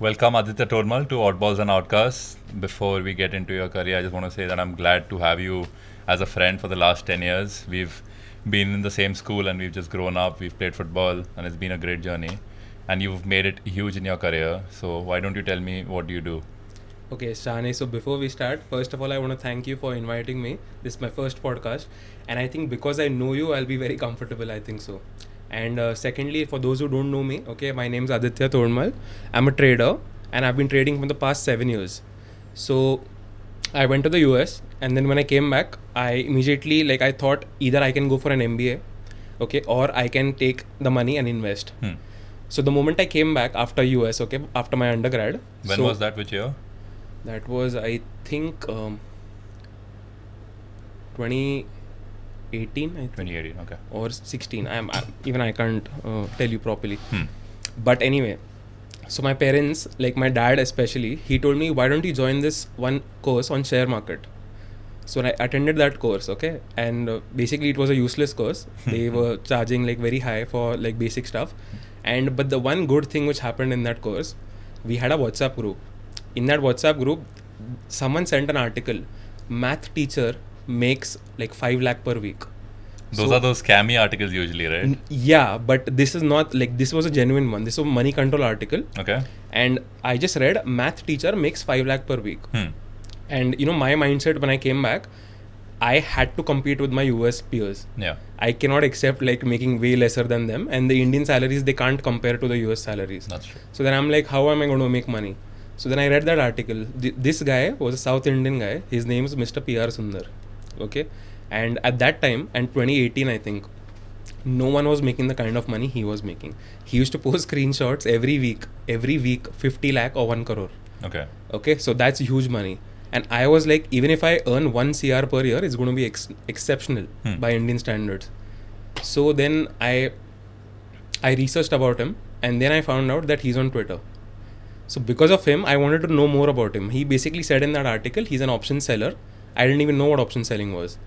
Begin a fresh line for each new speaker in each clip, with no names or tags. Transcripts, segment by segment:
Welcome Aditya Todmal to Oddballs and Outcasts. Before we get into your career, I just want to say that I'm glad to have you as a friend for the last 10 years. We've been in the same school and we've just grown up. We've played football and it's been a great journey. And you've made it huge in your career. So why don't you tell me what do you do?
Okay, Shane, so before we start, first of all, I want to thank you for inviting me. This is my first podcast. And I think because I know you, I'll be very comfortable, I think so. And secondly, for those who don't know me, okay, my name is Aditya Todmal. I'm a trader and I've been trading for the past 7 years. So I went to the US and then when I came back, I immediately, I thought either I can go for an MBA, okay, or I can take the money and invest. So the moment I came back after US, okay, after my undergrad.
When was that? Which year?
That was, I think, 2018, I think.
2018, okay.
Or 16. I can't tell you properly. But anyway, so my parents, like my dad especially, he told me, why don't you join this one course on share market? So I attended that course, okay? And basically it was a useless course. They were charging very high for basic stuff. But the one good thing which happened in that course, we had a WhatsApp group. In that WhatsApp group, someone sent an article. Math teacher makes 5 lakh per week.
Those are those scammy articles usually, right?
Yeah, but this is not this was a genuine one. This was a money control article.
Okay.
And I just read math teacher makes 5 lakh per week. And my mindset when I came back, I had to compete with my US peers.
Yeah.
I cannot accept making way lesser than them. And the Indian salaries, they can't compare to the US salaries.
That's true.
So then I'm like, how am I going to make money? So then I read that article. This guy was a South Indian guy. His name is Mr. P.R. Sundar. Okay. And at that time, and 2018, I think, no one was making the kind of money he was making. He used to post screenshots every week, 50 lakh or 1 crore.
Okay.
Okay. So that's huge money. And I was like, even if I earn 1 CR per year, it's going to be exceptional by Indian standards. So then I researched about him and then I found out that he's on Twitter. So because of him, I wanted to know more about him. He basically said in that article, he's an option seller. I didn't even know what option selling was.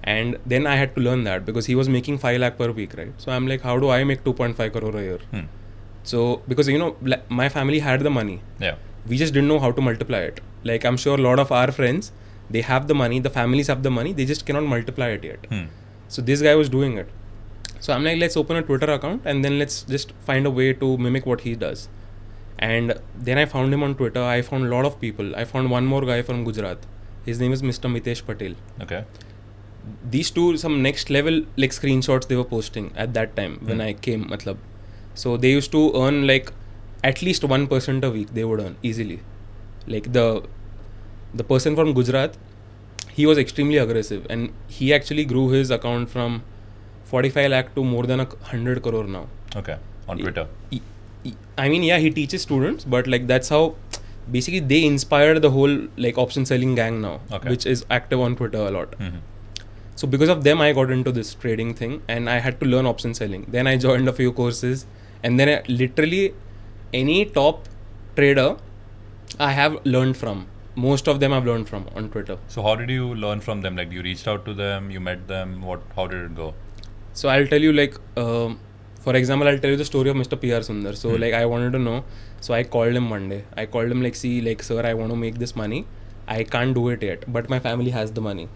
And then I had to learn that because he was making 5 lakh per week, right? So I'm like, how do I make 2.5 crore a year? So because, my family had the money.
Yeah.
We just didn't know how to multiply it. I'm sure a lot of our friends, they have the money, the families have the money, they just cannot multiply it yet. So this guy was doing it. So I'm like, let's open a Twitter account and then let's just find a way to mimic what he does. And then I found him on Twitter. I found a lot of people. I found one more guy from Gujarat. His name is Mr. Mitesh Patel.
Okay.
These two, some next level screenshots they were posting at that time when I came. So they used to earn at least 1% a week they would earn easily. The person from Gujarat, he was extremely aggressive and he actually grew his account from 45 lakh to more than 100 crore now.
Okay. On Twitter.
I mean, yeah, he teaches students, but that's how basically they inspired the whole option selling gang now, which is active on Twitter a lot. So because of them, I got into this trading thing and I had to learn option selling. Then I joined a few courses and then literally any top trader I have learned from. Most of them I've learned from on Twitter.
So how did you learn from them? You reached out to them, you met them, how did it go?
So I'll tell you for example, I'll tell you the story of Mr. P.R. Sundar. So I wanted to know. So I called him one day. I called him sir, I want to make this money. I can't do it yet, but my family has the money.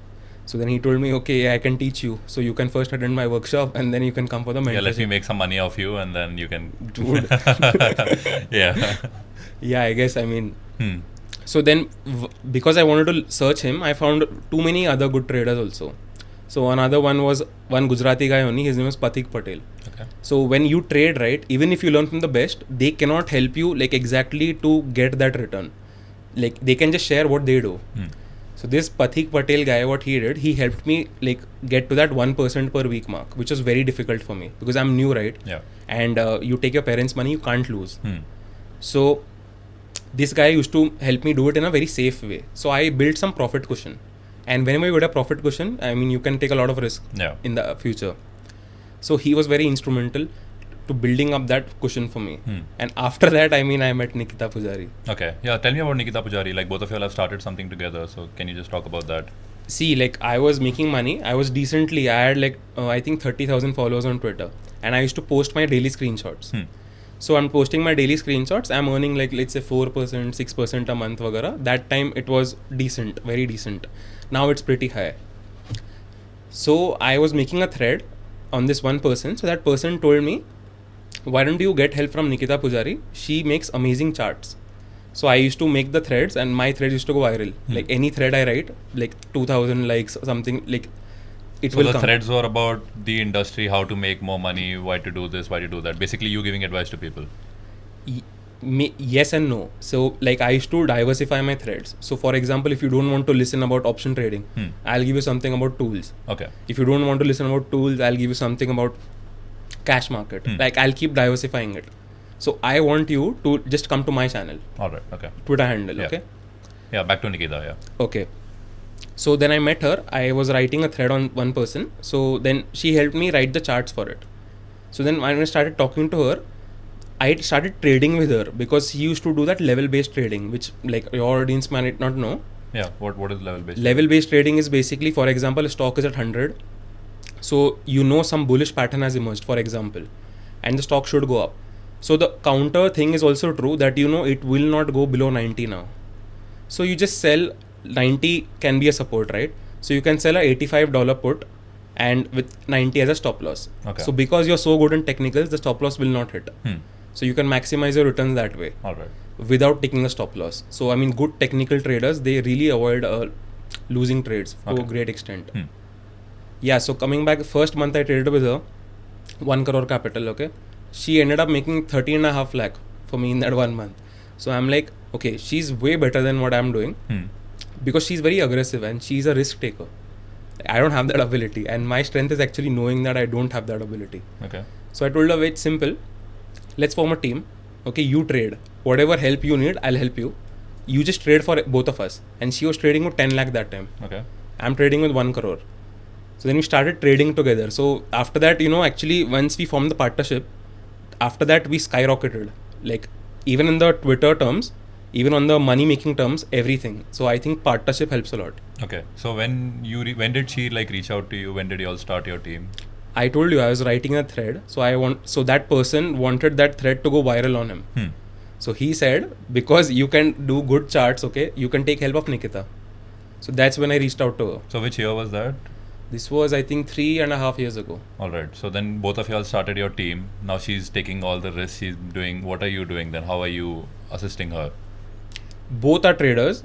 So then he told me, okay, I can teach you. So you can first attend my workshop and then you can come for the mentorship.
Yeah, let me make some money off you and then you can...
Dude.
Yeah.
Yeah, I guess, So then, because I wanted to search him, I found too many other good traders also. So another one was one Gujarati guy only. His name is Pathik Patel.
Okay.
So when you trade, right, even if you learn from the best, they cannot help you exactly to get that return. They can just share what they do. So this Pathik Patel guy, what he did, he helped me get to that 1% per week mark, which was very difficult for me because I'm new, right?
Yeah.
And you take your parents' money, you can't lose. So this guy used to help me do it in a very safe way. So I built some profit cushion. And whenever you get a profit cushion, you can take a lot of risk in the future. So he was very instrumental to building up that cushion for me. And after that, I met Nikita Poojary.
Okay. Yeah, tell me about Nikita Poojary. Both of you all have started something together. So can you just talk about that?
See, I was making money. I was decently, I had I think 30,000 followers on Twitter. And I used to post my daily screenshots. So I'm posting my daily screenshots. I'm earning like, let's say 4%, 6% a month vagara. That time it was decent, very decent. Now it's pretty high. So I was making a thread on this one person. So that person told me, why don't you get help from Nikita Poojary? She makes amazing charts. So I used to make the threads and my threads used to go viral. Like any thread I write, like 2000 likes or something, like it will come.
So the threads were about the industry, how to make more money, why to do this, why to do that. Basically you giving advice to people.
Yes and no. So like I used to diversify my threads. So for example, if you don't want to listen about option trading, I'll give you something about tools.
Okay.
If you don't want to listen about tools, I'll give you something about cash market. Like I'll keep diversifying it. So I want you to just come to my channel.
Alright, okay.
Twitter handle,
Yeah.
okay?
Yeah, back to Nikita, yeah.
Okay. So then I met her. I was writing a thread on one person. So then she helped me write the charts for it. So then when I started talking to her, I started trading with her because she used to do that level-based trading, which like your audience might not know.
Yeah, what is level based?
Level-based trading is basically, for example, a stock is at 100. So you know some bullish pattern has emerged, for example, and the stock should go up. So the counter thing is also true that you know it will not go below 90 now. So you just sell 90 can be a support, right? So you can sell a $85 put and with 90 as a stop loss.
Okay.
So because you're so good in technicals, the stop loss will not hit. So you can maximize your returns that way.
Alright.
Without taking a stop loss. So I mean, good technical traders, they really avoid losing trades to a great extent. Yeah, so coming back, first month I traded with her, 1 crore capital, okay? She ended up making 13.5 lakh for me in that 1 month. So I'm like, okay, she's way better than what I'm doing because she's very aggressive and she's a risk taker. I don't have that ability, and my strength is actually knowing that I don't have that ability.
Okay.
So I told her, it's simple. Let's form a team. Okay, you trade. Whatever help you need, I'll help you. You just trade for both of us. And she was trading with 10 lakh that time.
Okay.
I'm trading with 1 crore. So then we started trading together. So after that, you know, actually once we formed the partnership, after that we skyrocketed. Like even in the Twitter terms, even on the money making terms, everything. So I think partnership helps a lot.
Okay. So when did she like reach out to you? When did you all start your team?
I told you I was writing a thread. So that person wanted that thread to go viral on him. So he said, because you can do good charts, okay, you can take help of Nikita. So that's when I reached out to her.
So which year was that?
This was, I think, 3.5 years ago.
Alright. So then both of you all started your team. Now she's taking all the risks. She's doing. What are you doing then? How are you assisting her?
Both are traders.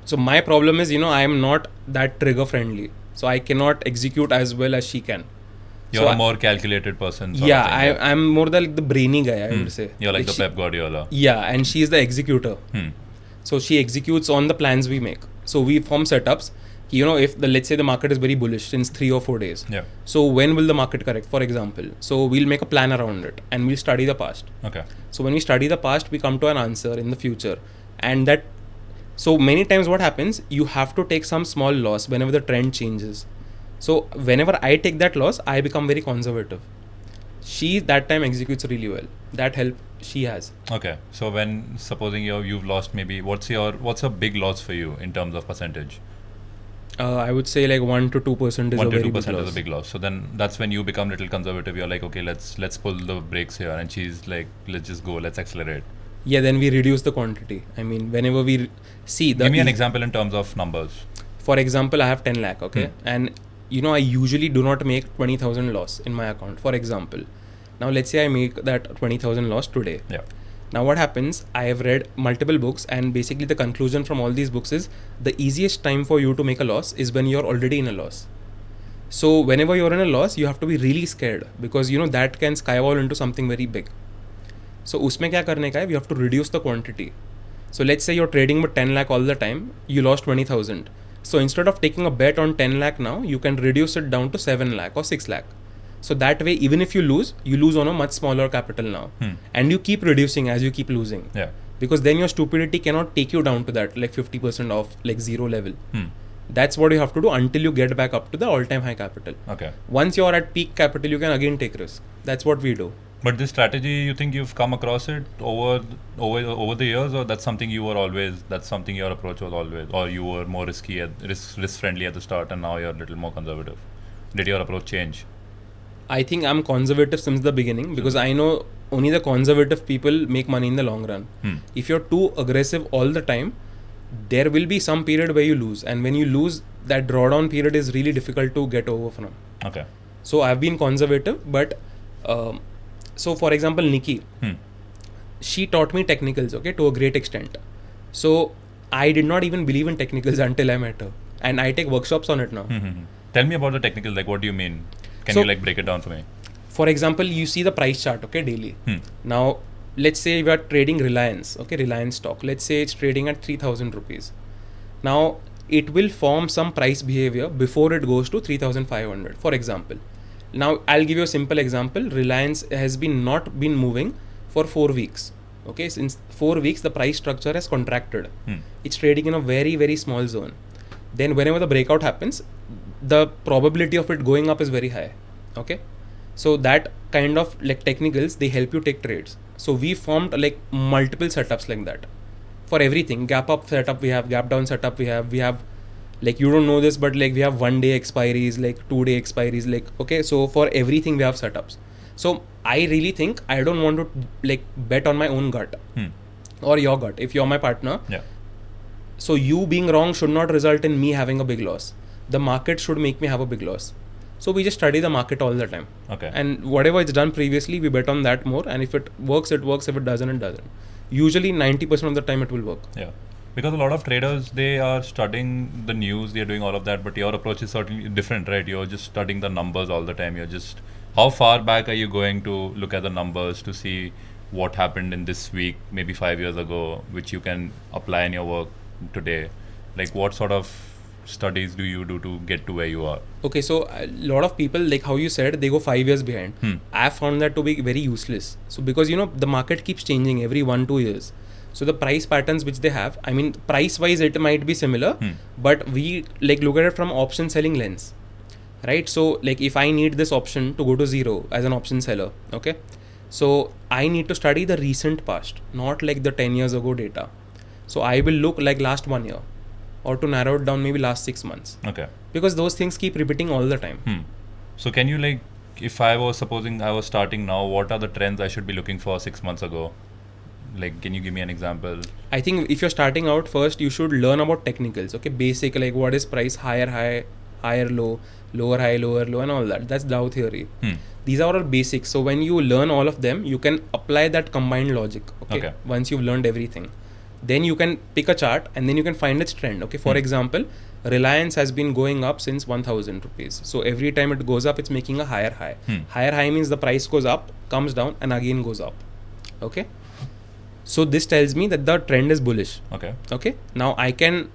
So my problem is, you know, I am not that trigger friendly. So I cannot execute as well as she can.
You're a more calculated person.
Yeah, I'm more like the brainy guy, I would say.
You're like the Pep Guardiola.
Yeah, and she's the executor. So she executes on the plans we make. So we form setups. You know, if let's say the market is very bullish since 3 or 4 days.
Yeah.
So when will the market correct, for example? So we'll make a plan around it and we'll study the past.
Okay.
So when we study the past, we come to an answer in the future. And that, so many times what happens, you have to take some small loss whenever the trend changes. So whenever I take that loss, I become very conservative. She that time executes really well. That help she has.
Okay. So when supposing you've lost maybe, what's a big loss for you in terms of percentage?
I would say like 1 to 2% is a very big loss.
1 to 2% is a big loss. So then that's when you become a little conservative. You're like, okay, let's pull the brakes here. And she's like, let's just go, let's accelerate.
Yeah, then we reduce the quantity. I mean, whenever we see the...
Give me an example in terms of numbers.
For example, I have 10 lakh, okay? And, you know, I usually do not make 20,000 loss in my account, for example. Now, let's say I make that 20,000 loss today.
Yeah.
Now what happens, I have read multiple books and basically the conclusion from all these books is the easiest time for you to make a loss is when you're already in a loss. So whenever you're in a loss, you have to be really scared because you know that can skywall into something very big. So usme kya karne ka hai? We have to reduce the quantity. So let's say you're trading with 10 lakh all the time, you lost 20,000. So instead of taking a bet on 10 lakh now, you can reduce it down to 7 lakh or 6 lakh. So that way, even if you lose on a much smaller capital now. And you keep reducing as you keep losing.
Yeah.
Because then your stupidity cannot take you down to that, like 50% off, like zero level. That's what you have to do until you get back up to the all-time high capital.
Okay.
Once you're at peak capital, you can again take risk. That's what we do.
But this strategy, you think you've come across it over the years, or that's something your approach was always, or you were more risk friendly at the start and now you're a little more conservative? Did your approach change?
I think I'm conservative since the beginning because I know only the conservative people make money in the long run. If you're too aggressive all the time, there will be some period where you lose, and when you lose, that drawdown period is really difficult to get over from.
Okay.
So I've been conservative, but so for example, Nikki, she taught me technicals, okay, to a great extent. So I did not even believe in technicals until I met her, and I take workshops on it now.
Tell me about the technical, like what do you mean? Can you like break it down for me?
For example, you see the price chart, okay, daily. Now, let's say we are trading Reliance, okay, Reliance stock. Let's say it's trading at 3,000 rupees. Now, it will form some price behavior before it goes to 3,500, for example. Now, I'll give you a simple example. Reliance has not been moving for 4 weeks. Okay, since 4 weeks, the price structure has contracted. It's trading in a very, very small zone. Then whenever the breakout happens, the probability of it going up is very high. Okay, so that kind of like technicals, they help you take trades. So we formed like multiple setups like that for everything. Gap up setup we have, gap down setup we have like, you don't know this, but like we have 1 day expiries, like 2 day expiries, like, okay, so for everything we have setups. So I really think I don't want to like bet on my own gut or your gut if you're my partner. So you being wrong should not result in me having a big loss. The market should make me have a big loss. So we just study the market all the time.
Okay.
And whatever it's done previously, we bet on that more. And if it works, it works. If it doesn't, it doesn't. Usually 90% of the time it will work.
Yeah. Because a lot of traders, they are studying the news, they're doing all of that, but your approach is certainly different, right? You're just studying the numbers all the time. You're just, how far back are you going to look at the numbers to see what happened in this week, maybe 5 years ago, which you can apply in your work today? Like what sort of studies do you do to get to where you are?
Okay, so a lot of people, like how you said, they go 5 years behind. I found that to be very useless. So because the market keeps changing every 1-2 years. So the price patterns which they have, I mean, price wise it might be similar, but we like look at it from option selling lens, right? So like if I need this option to go to zero as an option seller, okay, so I need to study the recent past, not like the 10 years ago data. So I will look like last 1 year, or to narrow it down, maybe last 6 months.
Okay.
Because those things keep repeating all the time.
So can you like, if I was supposing I was starting now, what are the trends I should be looking for 6 months ago? Like, can you give me an example?
I think if you're starting out, first you should learn about technicals. Okay, basic, like what is price, higher high, higher low, lower high, lower low, and all that. That's Dow theory. These are all basics. So when you learn all of them, you can apply that combined logic. Okay. Once you've learned everything, then you can pick a chart and then you can find its trend. Okay. For example, Reliance has been going up since 1,000 rupees. So every time it goes up, it's making a higher high. Higher high means the price goes up, comes down, and again goes up. Okay. So this tells me that the trend is bullish.
Okay.
Okay. Now I can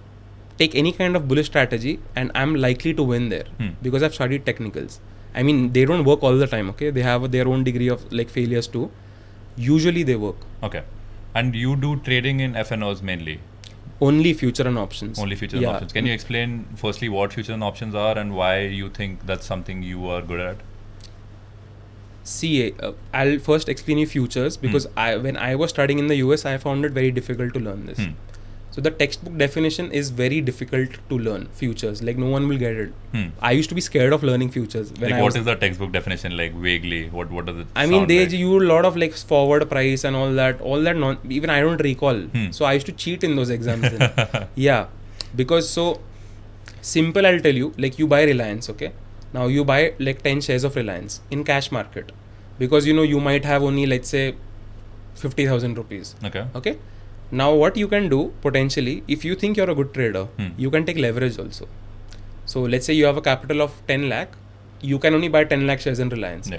take any kind of bullish strategy and I'm likely to win there because I've studied technicals. I mean, they don't work all the time. Okay. They have their own degree of like failures too. Usually they work.
Okay. And you do trading in FNOs mainly?
Only future and options.
Only futures and options. Can you explain firstly what futures and options are and why you think that's something you are good at?
See, I'll first explain you futures because when I was studying in the US, I found it very difficult to learn this. So the textbook definition is very difficult to learn futures. Like no one will get it. I used to be scared of learning futures.
When what is the textbook definition like vaguely? What does it?
I mean, they use a lot of like forward price and all that. Even I don't recall. So I used to cheat in those exams. Yeah, because so simple. I'll tell you. Like you buy Reliance, okay. Now you buy like 10 shares of Reliance in cash market because you might have only, let's say, 50,000 rupees. Okay. Now what you can do potentially, if you think you're a good trader, you can take leverage also. So let's say you have a capital of 10 lakh, you can only buy 10 lakh shares in Reliance.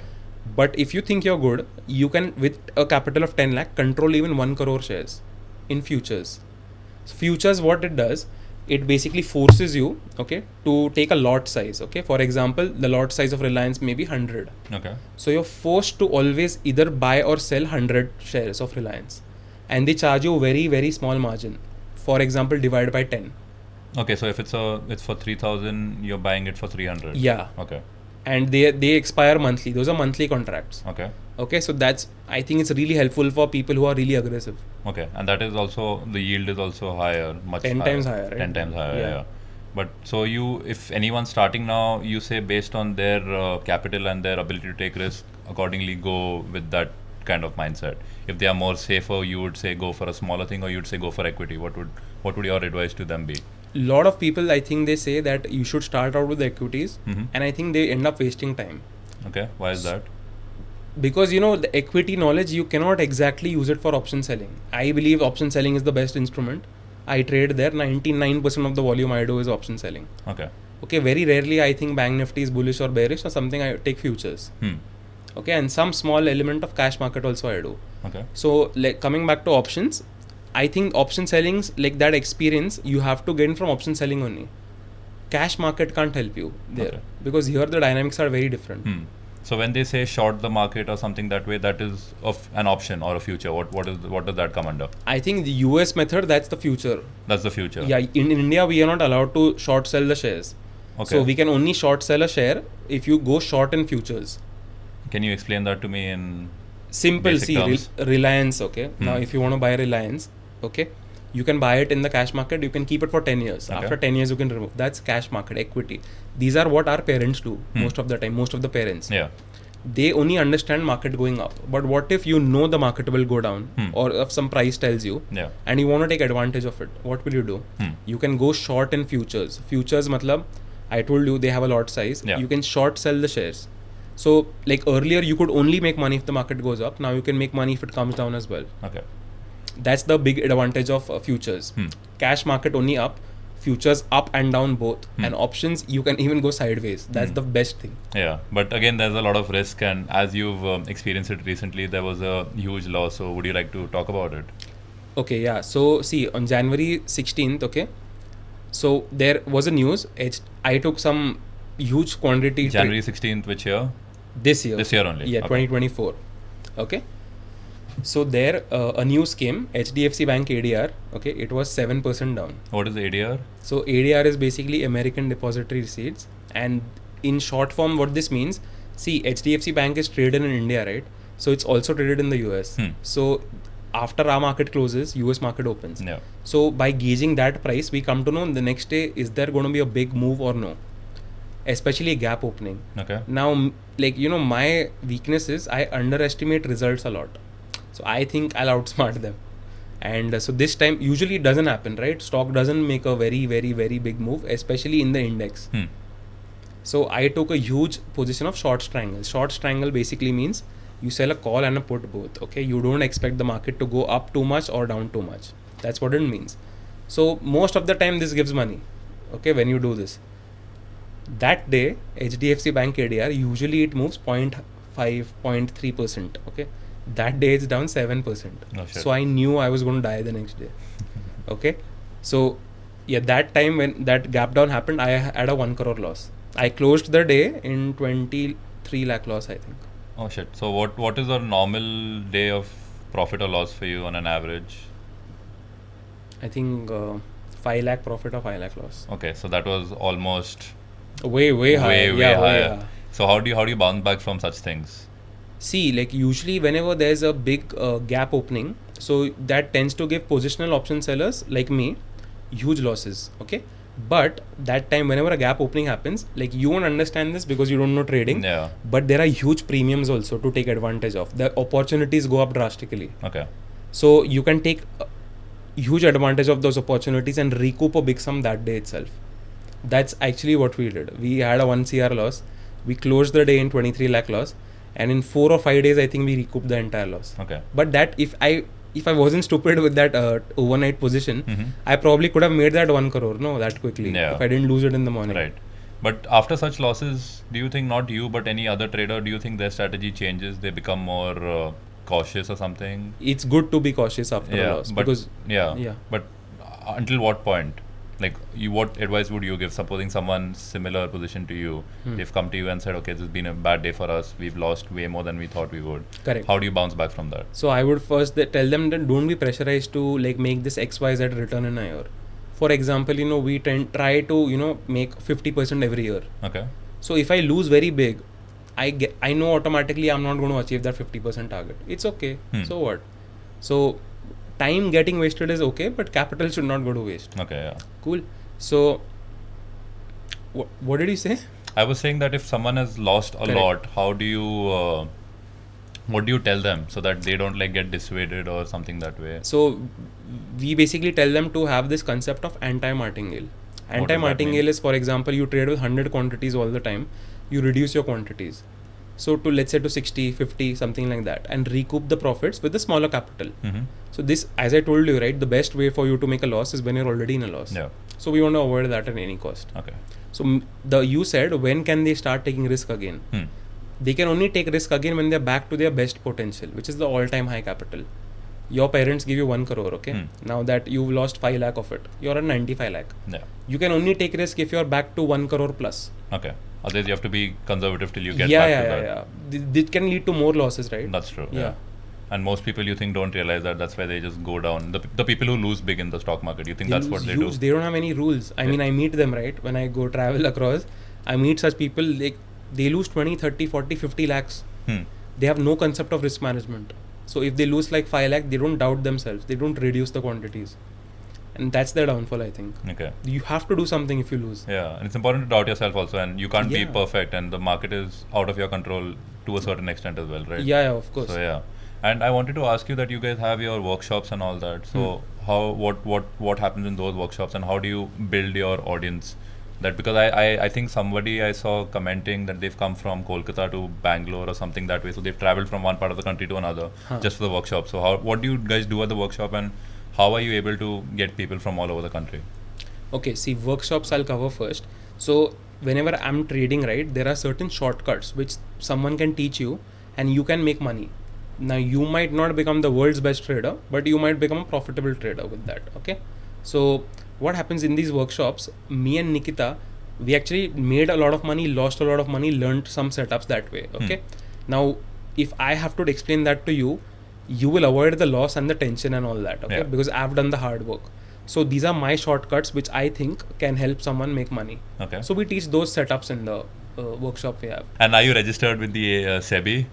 But if you think you're good, you can with a capital of 10 lakh control even 1 crore shares in futures. So futures, what it does, it basically forces you, okay, to take a lot size. Okay, for example, the lot size of Reliance may be 100.
Okay.
So you're forced to always either buy or sell 100 shares of Reliance, and they charge you very, very small margin. For example, divide by 10.
Okay, so if it's for 3,000, you're buying it for 300.
Yeah.
Okay.
And they expire monthly. Those are monthly contracts. Okay, so I think it's really helpful for people who are really aggressive.
Okay, and that is also, the yield is also higher, much
10 times higher, right?
10 times higher, yeah. But so if anyone's starting now, you say based on their capital and their ability to take risk, accordingly go with that kind of mindset? If they are more safer, you would say go for a smaller thing, or you'd say go for equity. What would your advice to them be?
Lot of people, I think they say that you should start out with equities, and I think they end up wasting time.
Okay, why is that?
Because the equity knowledge, you cannot exactly use it for option selling. I believe option selling is the best instrument. I trade there. 99% of the volume I do is option selling. Okay, very rarely I think Bank Nifty is bullish or bearish or something. I take futures. Okay, and some small element of cash market also I do.
Okay.
So coming back to options, I think option sellings, like that experience you have to gain from option selling only. Cash market can't help you there, because here the dynamics are very different.
So when they say short the market or something that way, that is of an option or a future. What does that come under?
I think the US method, that's the future.
That's the future.
Yeah, in India we are not allowed to short sell the shares.
Okay.
So we can only short sell a share if you go short in futures.
Can you explain that to me in
simple?
basic terms?
Reliance. Okay. Now if you want to buy Reliance, okay, you can buy it in the cash market. You can keep it for 10 years.
Okay.
After 10 years you can remove. That's cash market equity. These are what our parents do most of the time. Most of the parents.
Yeah.
They only understand market going up. But what if you know the market will go down, or if some price tells you, and you want to take advantage of it? What will you do? You can go short in futures. Futures matlab, I told you they have a lot size.
Yeah.
You can short sell the shares. So like earlier you could only make money if the market goes up. Now you can make money if it comes down as well.
Okay.
That's the big advantage of futures. Cash market only up, futures up and down both, and options you can even go sideways. That's the best thing.
Yeah, but again there's a lot of risk, and as you've experienced it recently, there was a huge loss. So would you like to talk about it?
Okay, yeah. So see, on January 16th, okay, so there was a news. I took some huge quantity.
January 16th, which year?
This year.
This year only.
Yeah,
okay.
2024. Okay. So there a news came, HDFC Bank ADR, okay, it was 7% down.
What is ADR?
So ADR is basically American Depository Receipts, and in short form what this means, see, HDFC Bank is traded in India, right? So it's also traded in the US. So after our market closes, US market opens.
Yeah.
So by gauging that price, we come to know the next day, is there going to be a big move or no? Especially a gap opening.
Okay.
Now, like, my weakness is I underestimate results a lot. So I think I'll outsmart them. And so this time, usually it doesn't happen, right? Stock doesn't make a very, very, very big move, especially in the index. So I took a huge position of short strangle. Short strangle basically means you sell a call and a put both. Okay, you don't expect the market to go up too much or down too much. That's what it means. So most of the time this gives money. Okay, when you do this. That day, HDFC Bank ADR, usually it moves 0.5, 0.3%. Okay. That day it's down 7%.
Oh, shit.
So I knew I was going to die the next day. Okay. So yeah, that time when that gap down happened, I had a 1 crore loss. I closed the day in 23 lakh loss, I think.
Oh shit. So what is a normal day of profit or loss for you on an average?
I think 5 lakh profit or 5 lakh loss.
Okay, so that was almost
Way higher.
way higher. So how do you bounce back from such things?
See, like usually whenever there's a big gap opening, so that tends to give positional option sellers like me huge losses. Okay. But that time, whenever a gap opening happens, like you won't understand this because you don't know trading.
Yeah.
But there are huge premiums also to take advantage of. The opportunities go up drastically.
Okay.
So you can take huge advantage of those opportunities and recoup a big sum that day itself. That's actually what we did. We had a 1 CR loss. We closed the day in 23 lakh loss. And in 4 or 5 days, I think we recouped the entire loss.
Okay.
But that if I wasn't stupid with that overnight position, I probably could have made that 1 crore, that quickly.
Yeah.
If I didn't lose it in the morning.
Right. But after such losses, do you think, not you, but any other trader, do you think their strategy changes? They become more cautious or something?
It's good to be cautious after a loss.
But
because
But until what point? Like, what advice would you give? Supposing someone similar position to you, they've come to you and said, okay, this has been a bad day for us. We've lost way more than we thought we would.
Correct.
How do you bounce back from that?
So I would first tell them that don't be pressurized to like make this XYZ return in a year. For example, we try to, make 50% every year.
Okay.
So if I lose very big, I know automatically I'm not going to achieve that 50% target. It's okay. So what? So time getting wasted is okay, but capital should not go to waste.
Okay, yeah.
Cool. So what did you say?
I was saying that if someone has lost a lot, how do you What do you tell them so that they don't like get dissuaded or something that way?
So we basically tell them to have this concept of anti-martingale. Anti-martingale is, for example, you trade with 100 quantities all the time, you reduce your quantities. So to, let's say, to 60, 50, something like that, and recoup the profits with a smaller capital.
Mm-hmm.
So this, as I told you, right, the best way for you to make a loss is when you're already in a loss.
Yeah.
So we want to avoid that at any cost.
Okay.
So you said, when can they start taking risk again? They can only take risk again when they're back to their best potential, which is the all-time high capital. Your parents give you 1 crore, okay? Now that you've lost 5 lakh of it, you're at 95 lakh.
Yeah.
You can only take risk if you're back to 1 crore plus.
Okay. Otherwise, you have to be conservative till you get back to that.
Yeah. This can lead to more losses, right?
That's true.
Yeah.
And most people, you think, don't realize that. That's why they just go down. The people who lose big in the stock market, you think that's what they do?
They don't have any rules. I mean, I meet them, right? When I go travel across, I meet such people, like, they lose 20, 30, 40, 50 lakhs. They have no concept of risk management. So if they lose like 5 lakh, they don't doubt themselves. They don't reduce the quantities. And that's their downfall, I think.
Okay.
You have to do something if you lose.
Yeah. And it's important to doubt yourself also. And you can't be perfect. And the market is out of your control to a certain extent as well, right?
Yeah, of course.
So, yeah. And I wanted to ask you that you guys have your workshops and all that. So what happens in those workshops and how do you build your audience? That because I think somebody I saw commenting that they've come from Kolkata to Bangalore or something that way. So they've traveled from one part of the country to another just for the workshop. So what do you guys do at the workshop and how are you able to get people from all over the country?
Okay, see, workshops I'll cover first. So whenever I'm trading, right, there are certain shortcuts which someone can teach you and you can make money. Now you might not become the world's best trader, but you might become a profitable trader with that. Okay. So what happens in these workshops, me and Nikita, we actually made a lot of money, lost a lot of money, learned some setups that way. Okay. Now, if I have to explain that to you, you will avoid the loss and the tension and all that. Okay. Because I've done the hard work. So these are my shortcuts, which I think can help someone make money.
Okay.
So we teach those setups in the workshop we have.
And are you registered with the SEBI?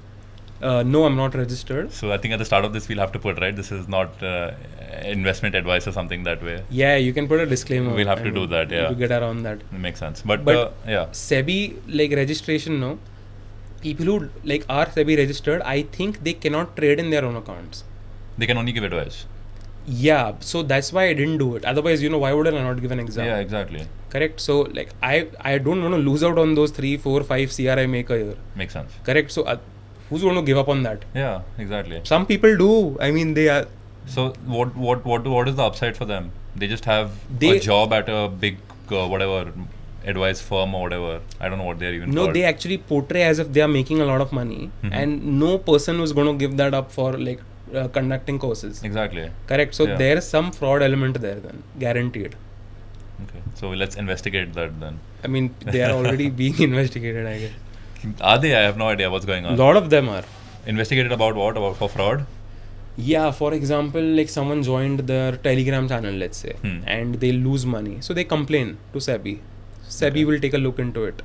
No, I'm not registered.
So I think at the start of this we'll have to put, right, this is not investment advice or something that way.
Yeah, you can put a disclaimer.
We'll have to do that, yeah.
To get around that.
It makes sense. But yeah.
SEBI, like registration, no. People who like are SEBI registered, I think they cannot trade in their own accounts.
They can only give advice.
Yeah, so that's why I didn't do it. Otherwise, why would I not give an exam?
Yeah, exactly.
Correct. So like I don't want to lose out on those 3, 4, 5 CR I make a year.
Makes sense.
Correct. So who's going to give up on that?
Yeah, exactly.
Some people do. I mean, they are.
So what is the upside for them? They just have a job at a big whatever advice firm or whatever. I don't know what they're even called.
No, they actually portray as if they are making a lot of money, and no person was going to give that up for like conducting courses.
Exactly.
Correct. So there is some fraud element there then, guaranteed.
Okay. So let's investigate that then.
I mean, they are already being investigated, I guess.
Are they? I have no idea what's going on.
A lot of them are.
Investigated about what? About for fraud?
Yeah, for example, like someone joined their Telegram channel, let's say, and they lose money. So they complain to SEBI. SEBI will take a look into it.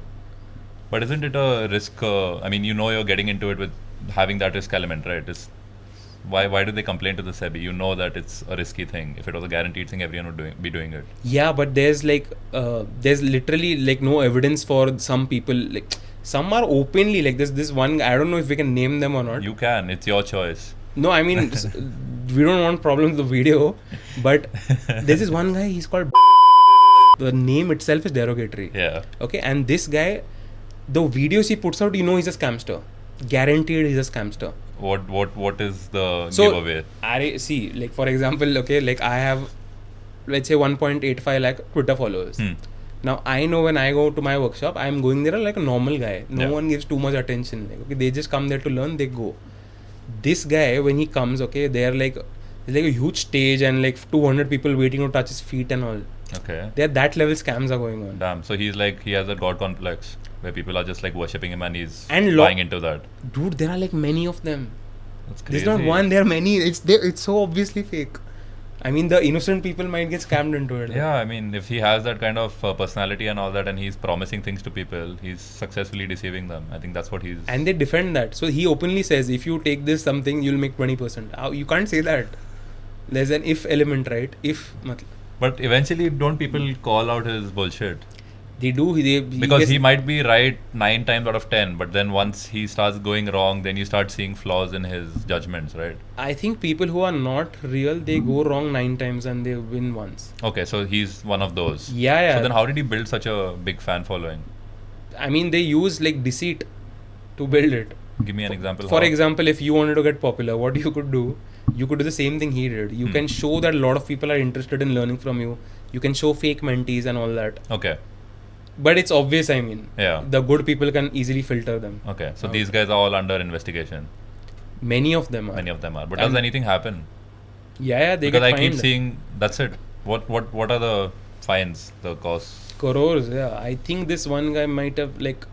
But isn't it a risk? I mean, you're getting into it with having that risk element, right? Why do they complain to the SEBI? You know that it's a risky thing. If it was a guaranteed thing, everyone would be doing it.
Yeah, but there's literally like no evidence for some people. Like some are openly like this one guy. I don't know if we can name them or not.
You can. It's your choice.
No, I mean we don't want problems with the video, but there's this one guy. He's called. The name itself is derogatory.
Yeah.
Okay, and this guy, the videos he puts out, he's a scamster. Guaranteed, he's a scamster.
What is the giveaway?
See, like for example, okay, like I have, let's say 1.85 lakh Twitter followers. Now I know when I go to my workshop, I'm going there like a normal guy. No one gives too much attention. Like, okay, they just come there to learn. They go. This guy, when he comes, okay, they're like, there's like a huge stage and like 200 people waiting to touch his feet and all.
Okay.
There, that level scams are going on.
Damn. So he has a god complex where people are just like worshipping him and he's buying into that.
Dude, there are like many of them.
That's crazy.
There's not one, there are many. It's so obviously fake. I mean, the innocent people might get scammed into it.
Yeah, I mean, if he has that kind of personality and all that and he's promising things to people, he's successfully deceiving them. I think that's what he's...
And they defend that. So he openly says, if you take this something, you'll make 20%. You can't say that. There's an if element, right? If...
But eventually, don't people call out his bullshit?
They do.
Because he might be right 9 times out of 10, but then once he starts going wrong, then you start seeing flaws in his judgments, right?
I think people who are not real, they go wrong 9 times and they win once.
Okay, so he's one of those.
Yeah.
So then how did he build such a big fan following?
I mean, they use like deceit to build it.
Give me an example.
For example, if you wanted to get popular, what you could do the same thing he did. You can show that a lot of people are interested in learning from you. You can show fake mentees and all that.
Okay.
But it's obvious, I mean.
Yeah.
The good people can easily filter them.
Okay. So these guys are all under investigation.
Many of them are.
But does anything happen?
Yeah, they
because
get
I
fined.
keep seeing, that's it. What are the fines, the costs?
Crores, yeah. I think this one guy might have like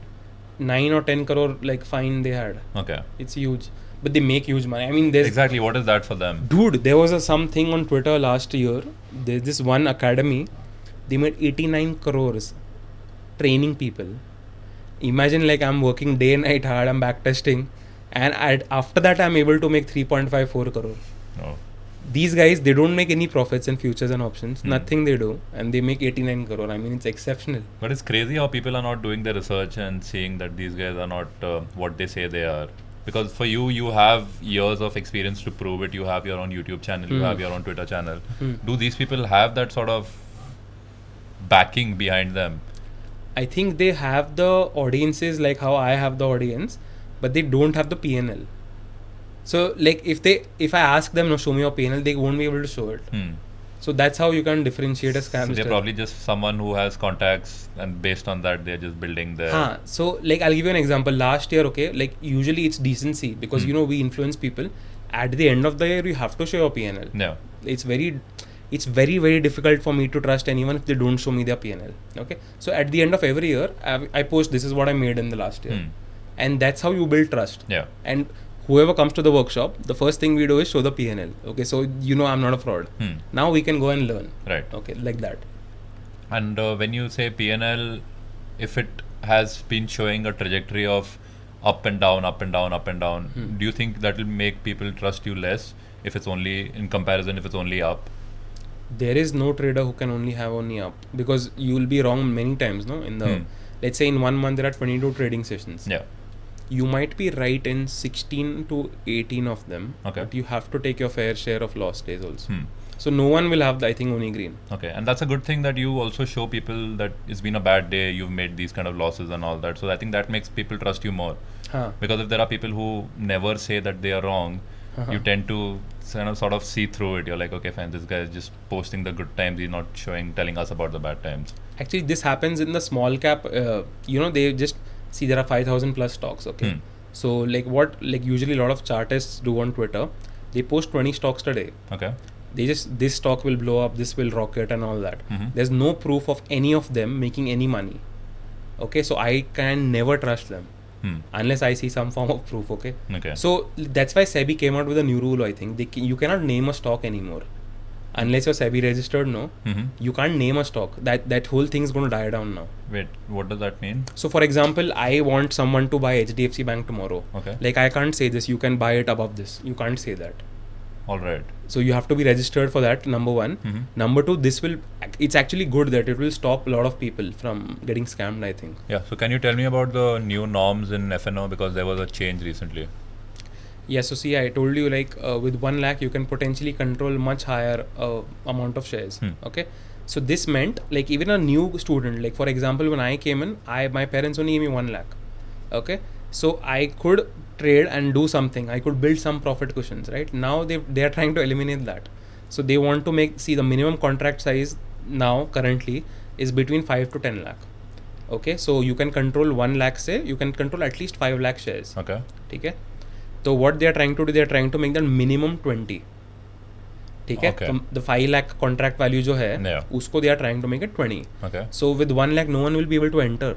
9 or 10 crore like fine they had.
Okay.
It's huge. But they make huge money. I mean, there's...
Exactly, what is that for them?
Dude, there was something on Twitter last year. There's this one academy. They made 89 crores training people. Imagine like I'm working day and night hard, I'm back testing. And after that, I'm able to make 3.54 crore.
Oh.
These guys, they don't make any profits in futures and options. Nothing they do. And they make 89 crore. I mean, it's exceptional.
But it's crazy how people are not doing their research and seeing that these guys are not what they say they are. Because for you have years of experience to prove it. You have your own YouTube channel. You have your own Twitter channel. Do these people have that sort of backing behind them?
I think they have the audiences like how I have the audience, but they don't have the PNL. So like if I ask them, no, show me your PNL, they won't be able to show it. So that's how you can differentiate a scam.
So they're probably just someone who has contacts, and based on that, they're just building their...
So like I'll give you an example. Last year, okay, like usually it's decency because you know we influence people. At the end of the year, you have to show your PNL.
Yeah.
It's very, very difficult for me to trust anyone if they don't show me their PNL. Okay. So at the end of every year, I post this is what I made in the last year. And that's how you build trust.
Yeah.
And whoever comes to the workshop, the first thing we do is show the PNL. Okay. So you know I'm not a fraud. Now we can go and learn.
Right.
Okay. Like that.
And when you say PNL, if it has been showing a trajectory of up and down, up and down, up and down, do you think that will make people trust you less if it's only in comparison if it's only up?
There is no trader who can only have only up because you will be wrong many times, no? In the let's say in 1 month there are 22 trading sessions.
Yeah.
You might be right in 16 to 18 of them.
Okay.
But you have to take your fair share of lost days also. So no one will have, I think, only green.
Okay, and that's a good thing that you also show people that it's been a bad day, you've made these kind of losses and all that. So I think that makes people trust you more. Because if there are people who never say that they are wrong, you tend to sort of see through it. You're like, okay, fine, this guy is just posting the good times, he's not telling us about the bad times.
Actually, this happens in the small cap. They just see there are 5,000 plus stocks. Okay. So like usually a lot of chartists do on Twitter, they post 20 stocks today.
Okay.
They just, this stock will blow up, this will rocket and all that. There's no proof of any of them making any money. Okay, so I can never trust them unless I see some form of proof. Okay. So that's why SEBI came out with a new rule. I think you cannot name a stock anymore unless you're SEBI registered. No, you can't name a stock. That whole thing is going to die down now.
Wait, what does that mean?
So for example, I want someone to buy HDFC Bank tomorrow.
Okay.
Like I can't say this. You can buy it above this. You can't say that.
All right.
So you have to be registered for that, number one. Number two, it's actually good that it will stop a lot of people from getting scammed, I think.
Yeah. So can you tell me about the new norms in FNO, because there was a change recently?
Yeah. So see, I told you like with 1 lakh, you can potentially control much higher amount of shares. Okay. So this meant like even a new student, like for example, when I came in, my parents only gave me 1 lakh. Okay. So I could trade and do something. I could build some profit cushions, right? Now they are trying to eliminate that. So they want to the minimum contract size now currently is between 5 to 10 lakh. Okay. So you can control 1 lakh, say you can control at least 5 lakh shares.
Okay.
Okay. So what they are trying to do, they are trying to make that minimum 20. Okay. So the 5 lakh contract value jo hai, usko they are trying to make it 20.
Okay.
So with 1 lakh, no one will be able to enter.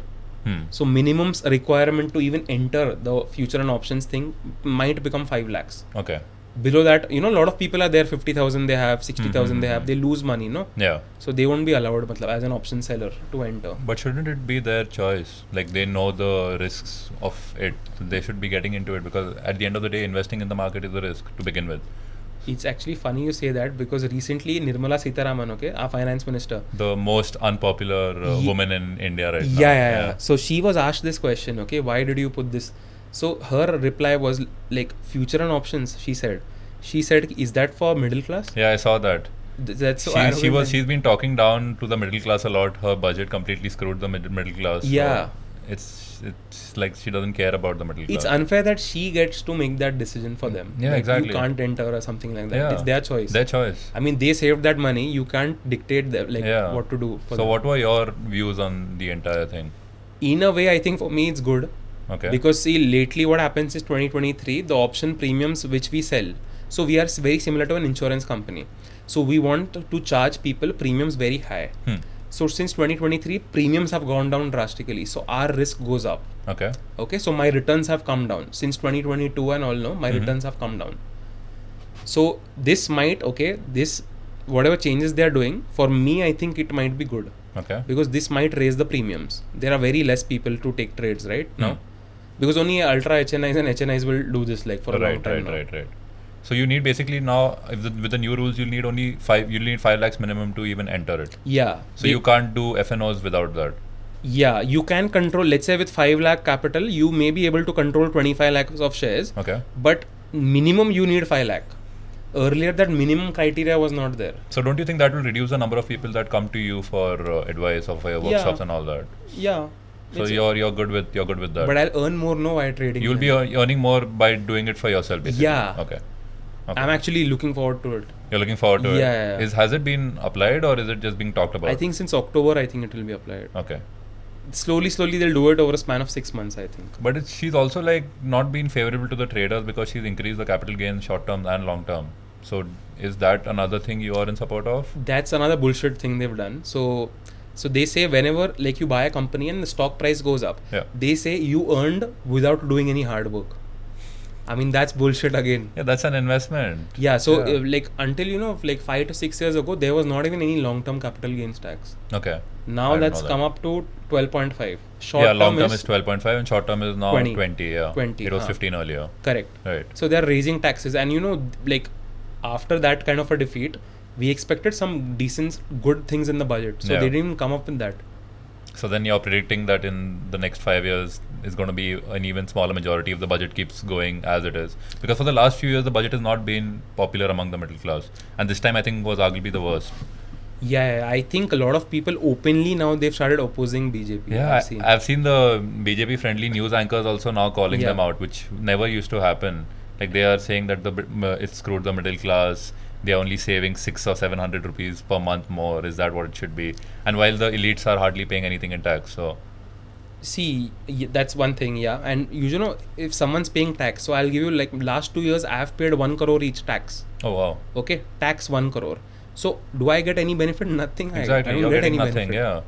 So minimum's requirement to even enter the future and options thing might become 5 lakhs.
Okay.
Below that, a lot of people are there, 50,000 they have, 60,000 they have, they lose money, no?
Yeah.
So they won't be allowed as an option seller to enter.
But shouldn't it be their choice? Like they know the risks of it. So they should be getting into it, because at the end of the day, investing in the market is a risk to begin with.
It's actually funny you say that because recently Nirmala Sitharaman, okay, our finance minister,
The most unpopular woman in India right now.
yeah. So she was asked this question, okay, why did you put this? So her reply was like future and options. She said, is that for middle class?
Yeah, I saw that.
That's so arrogant.
She's been talking down to the middle class a lot. Her budget completely screwed the middle class.
Yeah.
So it's like she doesn't care about the middle class.
It's unfair that she gets to make that decision for them.
Yeah,
Like,
exactly.
You can't enter or something like that.
Yeah.
It's their choice.
Their choice.
I mean, they saved that money. You can't dictate them, like what to do. For
So
them.
what were your views on the entire thing?
In a way, I think for me it's good.
Okay.
Because see, lately what happens is 2023, the option premiums which we sell. So we are very similar to an insurance company. So we want to charge people premiums very high. So since 2023, premiums have gone down drastically. So our risk goes up. Okay. So my returns have come down. Since 2022 and all, no, my returns have come down. So this might, whatever changes they are doing, for me, I think it might be good.
Okay.
Because this might raise the premiums. There are very less people to take trades right now. Because only ultra HNIs and HNIs will do this like for a long time now.
Right. So you need basically now, with the new rules, you'll need 5 lakhs minimum to even enter it.
Yeah.
So you can't do FNOs without that.
Yeah, you can control, let's say with 5 lakh capital, you may be able to control 25 lakhs of shares.
Okay.
But minimum you need 5 lakh. Earlier that minimum criteria was not there.
So don't you think that will reduce the number of people that come to you for advice or for your workshops and all that?
Yeah.
So you're good with that.
But I'll earn more by trading.
You'll be earning more by doing it for yourself, basically.
Yeah.
Okay.
I'm actually looking forward to it.
You're looking forward to it?
Yeah.
Has it been applied or is it just being talked about?
I think since October, I think it will be applied.
Okay.
Slowly they'll do it over a span of 6 months, I think.
But she's also like not been favorable to the traders because she's increased the capital gains short term and long term. So is that another thing you are in support of?
That's another bullshit thing they've done. So they say whenever like you buy a company and the stock price goes up, they say you earned without doing any hard work. I mean, that's bullshit again.
Yeah, that's an investment.
Yeah, so like until, like 5 to 6 years ago, there was not even any long-term capital gains tax.
Okay.
Now that's come up to 12.5.
Long term is 12.5 and short term is now 20. Yeah.
20.
It was 15 earlier.
Correct.
Right.
So they're raising taxes and like after that kind of a defeat, we expected some decent, good things in the budget. So they didn't even come up with that.
So then you're predicting that in the next 5 years is going to be an even smaller majority if the budget keeps going as it is. Because for the last few years, the budget has not been popular among the middle class. And this time I think was arguably the worst.
Yeah, I think a lot of people openly now they've started opposing BJP.
Yeah, I've seen the BJP friendly news anchors also now calling them out, which never used to happen. Like they are saying that it screwed the middle class. They are only saving 600 or 700 rupees per month more. Is that what it should be? And while the elites are hardly paying anything in tax, so.
See, that's one thing, and if someone's paying tax, so I'll give you like last 2 years I have paid 1 crore each tax.
Oh wow.
Okay, tax 1 crore. So do I get any benefit? Nothing.
Exactly.
I don't get any
nothing.
benefit.
Yeah.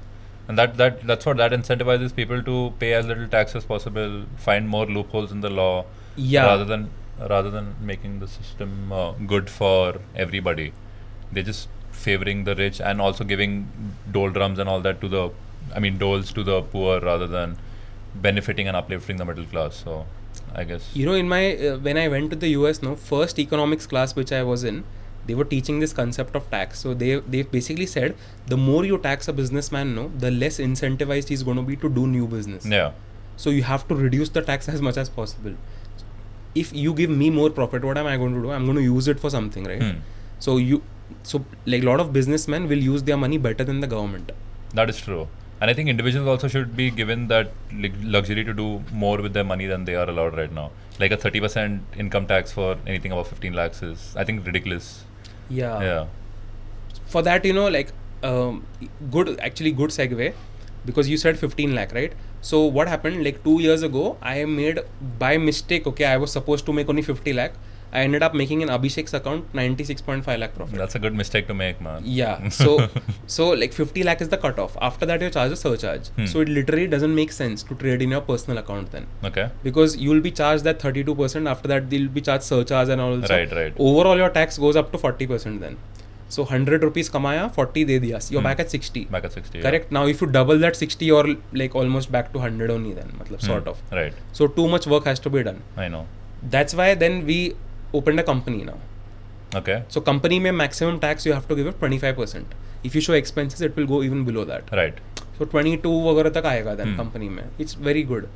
And that's what that incentivizes people to pay as little tax as possible, find more loopholes in the law, rather than making the system good for everybody. They're just favoring the rich and also giving doldrums and all that doles to the poor rather than benefiting and uplifting the middle class. So I guess
in my when I went to the US, first economics class which I was in, they were teaching this concept of tax. So they basically said the more you tax a businessman, the less incentivized he's going to be to do new business.
Yeah.
So you have to reduce the tax as much as possible. If you give me more profit, what am I going to do? I'm going to use it for something, right? So like a lot of businessmen will use their money better than the government.
That is true. And I think individuals also should be given that luxury to do more with their money than they are allowed right now. Like a 30% income tax for anything above 15 lakhs is, I think, ridiculous. Yeah.
For that, good segue, because you said 15 lakh, right? So what happened, like 2 years ago, I made by mistake, I was supposed to make only 50 lakh. I ended up making in Abhishek's account 96.5 lakh profit.
That's a good mistake to make, man.
Yeah. So like 50 lakh is the cutoff. After that, you charge a surcharge. So it literally doesn't make sense to trade in your personal account then.
Okay.
Because you will be charged that 32%. After that, they'll be charged surcharge and all.
Right.
Overall, your tax goes up to 40% then. So 100 rupees kamaya, 40 de diya. You're back at 60. Correct.
Yeah.
Now, if you double that 60, you're like almost back to 100 only then. Sort of.
Right.
So too much work has to be done.
I know.
That's why then we opened a company now.
Okay.
So company mein maximum tax you have to give it 25%. If you show expenses, it will go even below that.
Right.
So 22 वगैरह तक आएगा then company में. It's very good.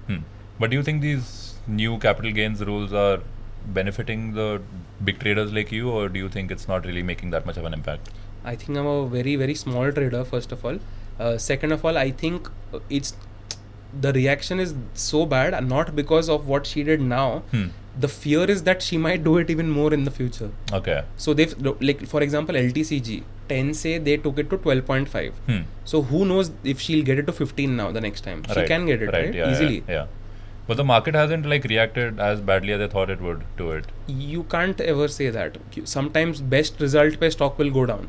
But do you think these new capital gains rules are benefiting the big traders like you, or do you think it's not really making that much of an impact?
I think I'm a very, very small trader, first of all. Second of all, I think it's the reaction is so bad, not because of what she did now. The fear is that she might do it even more in the future.
Okay.
So they've, like, for example, LTCG 10 say they took it to 12.5. So who knows if she'll get it to 15 now the next time. She can get it, right?
Yeah,
easily.
Yeah. But the market hasn't like reacted as badly as I thought it would to it.
You can't ever say that. Sometimes best result pe stock will go down.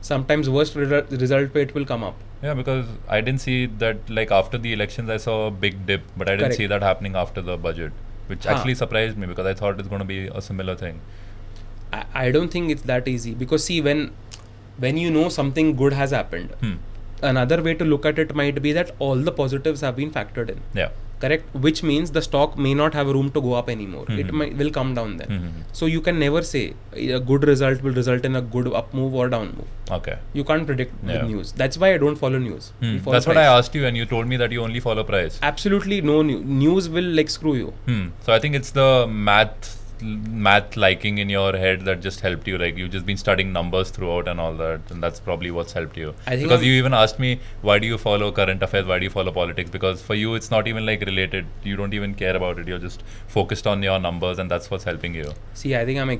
Sometimes worst result pe it will come up.
Yeah, because I didn't see that, like, after the elections I saw a big dip, but I didn't see that happening after the budget, which actually surprised me because I thought it's going to be a similar thing.
I don't think it's that easy, because see, when you know something good has happened, another way to look at it might be that all the positives have been factored in.
Yeah.
Correct, which means the stock may not have room to go up anymore. It will come down then. So you can never say a good result will result in a good up move or down move.
Okay.
You can't predict with news. That's why I don't follow news.
That's
price.
what I asked you, and you told me that you only follow price.
Absolutely no news will like screw you.
So I think it's the math liking in your head that just helped you. Like, you've just been studying numbers throughout and all that, and that's probably what's helped you. Because you even asked me, why do you follow current affairs, why do you follow politics? Because for you it's not even like related, you don't even care about it, you're just focused on your numbers, and that's what's helping you.
See, I think I'm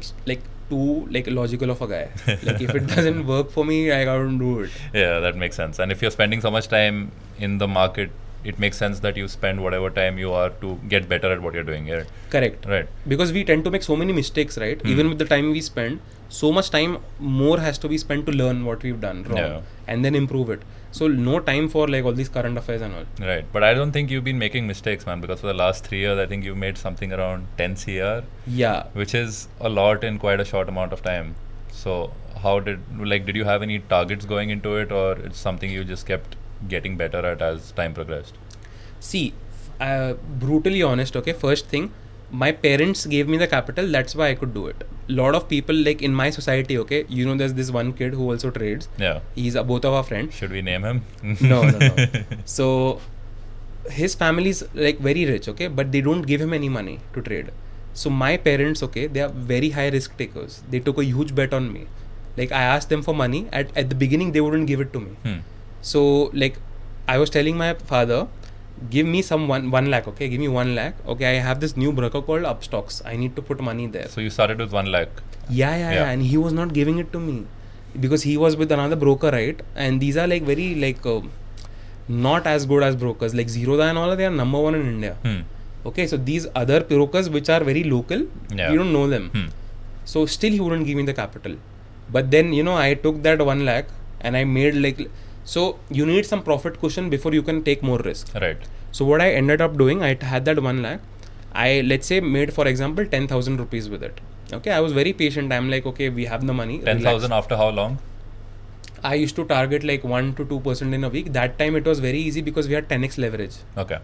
too logical of a guy. Like, if it doesn't work for me, I don't do it.
Yeah, that makes sense. And if you're spending so much time in the market, it makes sense that you spend whatever time you are to get better at what you're doing here.
Correct.
Right.
Because we tend to make so many mistakes, right? Even with the time we spend, so much time more has to be spent to learn what we've done wrong and then improve it. So no time for like all these current affairs and all.
Right. But I don't think you've been making mistakes, man, because for the last 3 years, I think you've made something around 10 CR.
Yeah.
Which is a lot in quite a short amount of time. So how did you have any targets going into it, or it's something you just kept getting better at as time progressed?
See, brutally honest, okay, first thing, my parents gave me the capital, that's why I could do it. Lot of people like in my society, okay, you know, there's this one kid who also trades.
Yeah.
He's both of our friends.
Should we name him?
No. So his family is like very rich, okay, but they don't give him any money to trade. So my parents, okay, they are very high risk takers. They took a huge bet on me. Like, I asked them for money. At the beginning, they wouldn't give it to me. So like, I was telling my father, give me some 1 lakh, okay, give me 1 lakh. Okay, I have this new broker called Upstocks. I need to put money there.
So you started with 1 lakh?
Yeah. And he was not giving it to me because he was with another broker, right? And these are like very like not as good as brokers. Like Zerodha and all, they are number 1 in India. Okay, so these other brokers which are very local, you don't know them. So still he wouldn't give me the capital. But then, you know, I took that 1 lakh and I made like... So you need some profit cushion before you can take more risk.
Right.
So what I ended up doing, I had that 1 lakh. I, let's say, made, for example, 10,000 rupees with it. Okay, I was very patient. I'm like, okay, we have the money.
10,000 after how long?
I used to target like 1 to 2% in a week. That time it was very easy because we had 10x leverage.
Okay.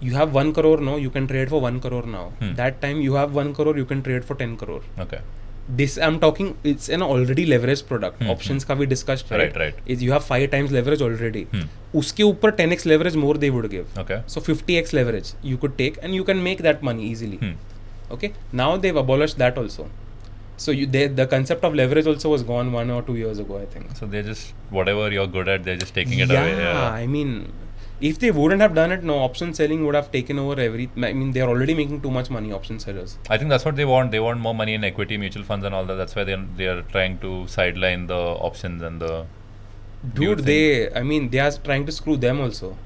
You have 1 crore now, you can trade for 1 crore now. That time you have 1 crore, you can trade for 10 crore.
Okay.
This I'm talking, it's an already leveraged product. Options ka we discussed, right?
Right.
Is you have 5 times leverage already. Uske upar 10x leverage more they would give.
Okay.
So 50x leverage you could take and you can make that money easily. Okay. Now they've abolished that also. So the concept of leverage also was gone 1 or 2 years ago, I think.
So they just, whatever you're good at, they're just taking it away.
Yeah, I mean, if they wouldn't have done it, no, option selling would have taken over everything. I mean, they're already making too much money, option sellers.
I think that's what they want. They want more money in equity, mutual funds and all that. That's why they are trying to sideline the options and the...
Dude, they are trying to screw them also.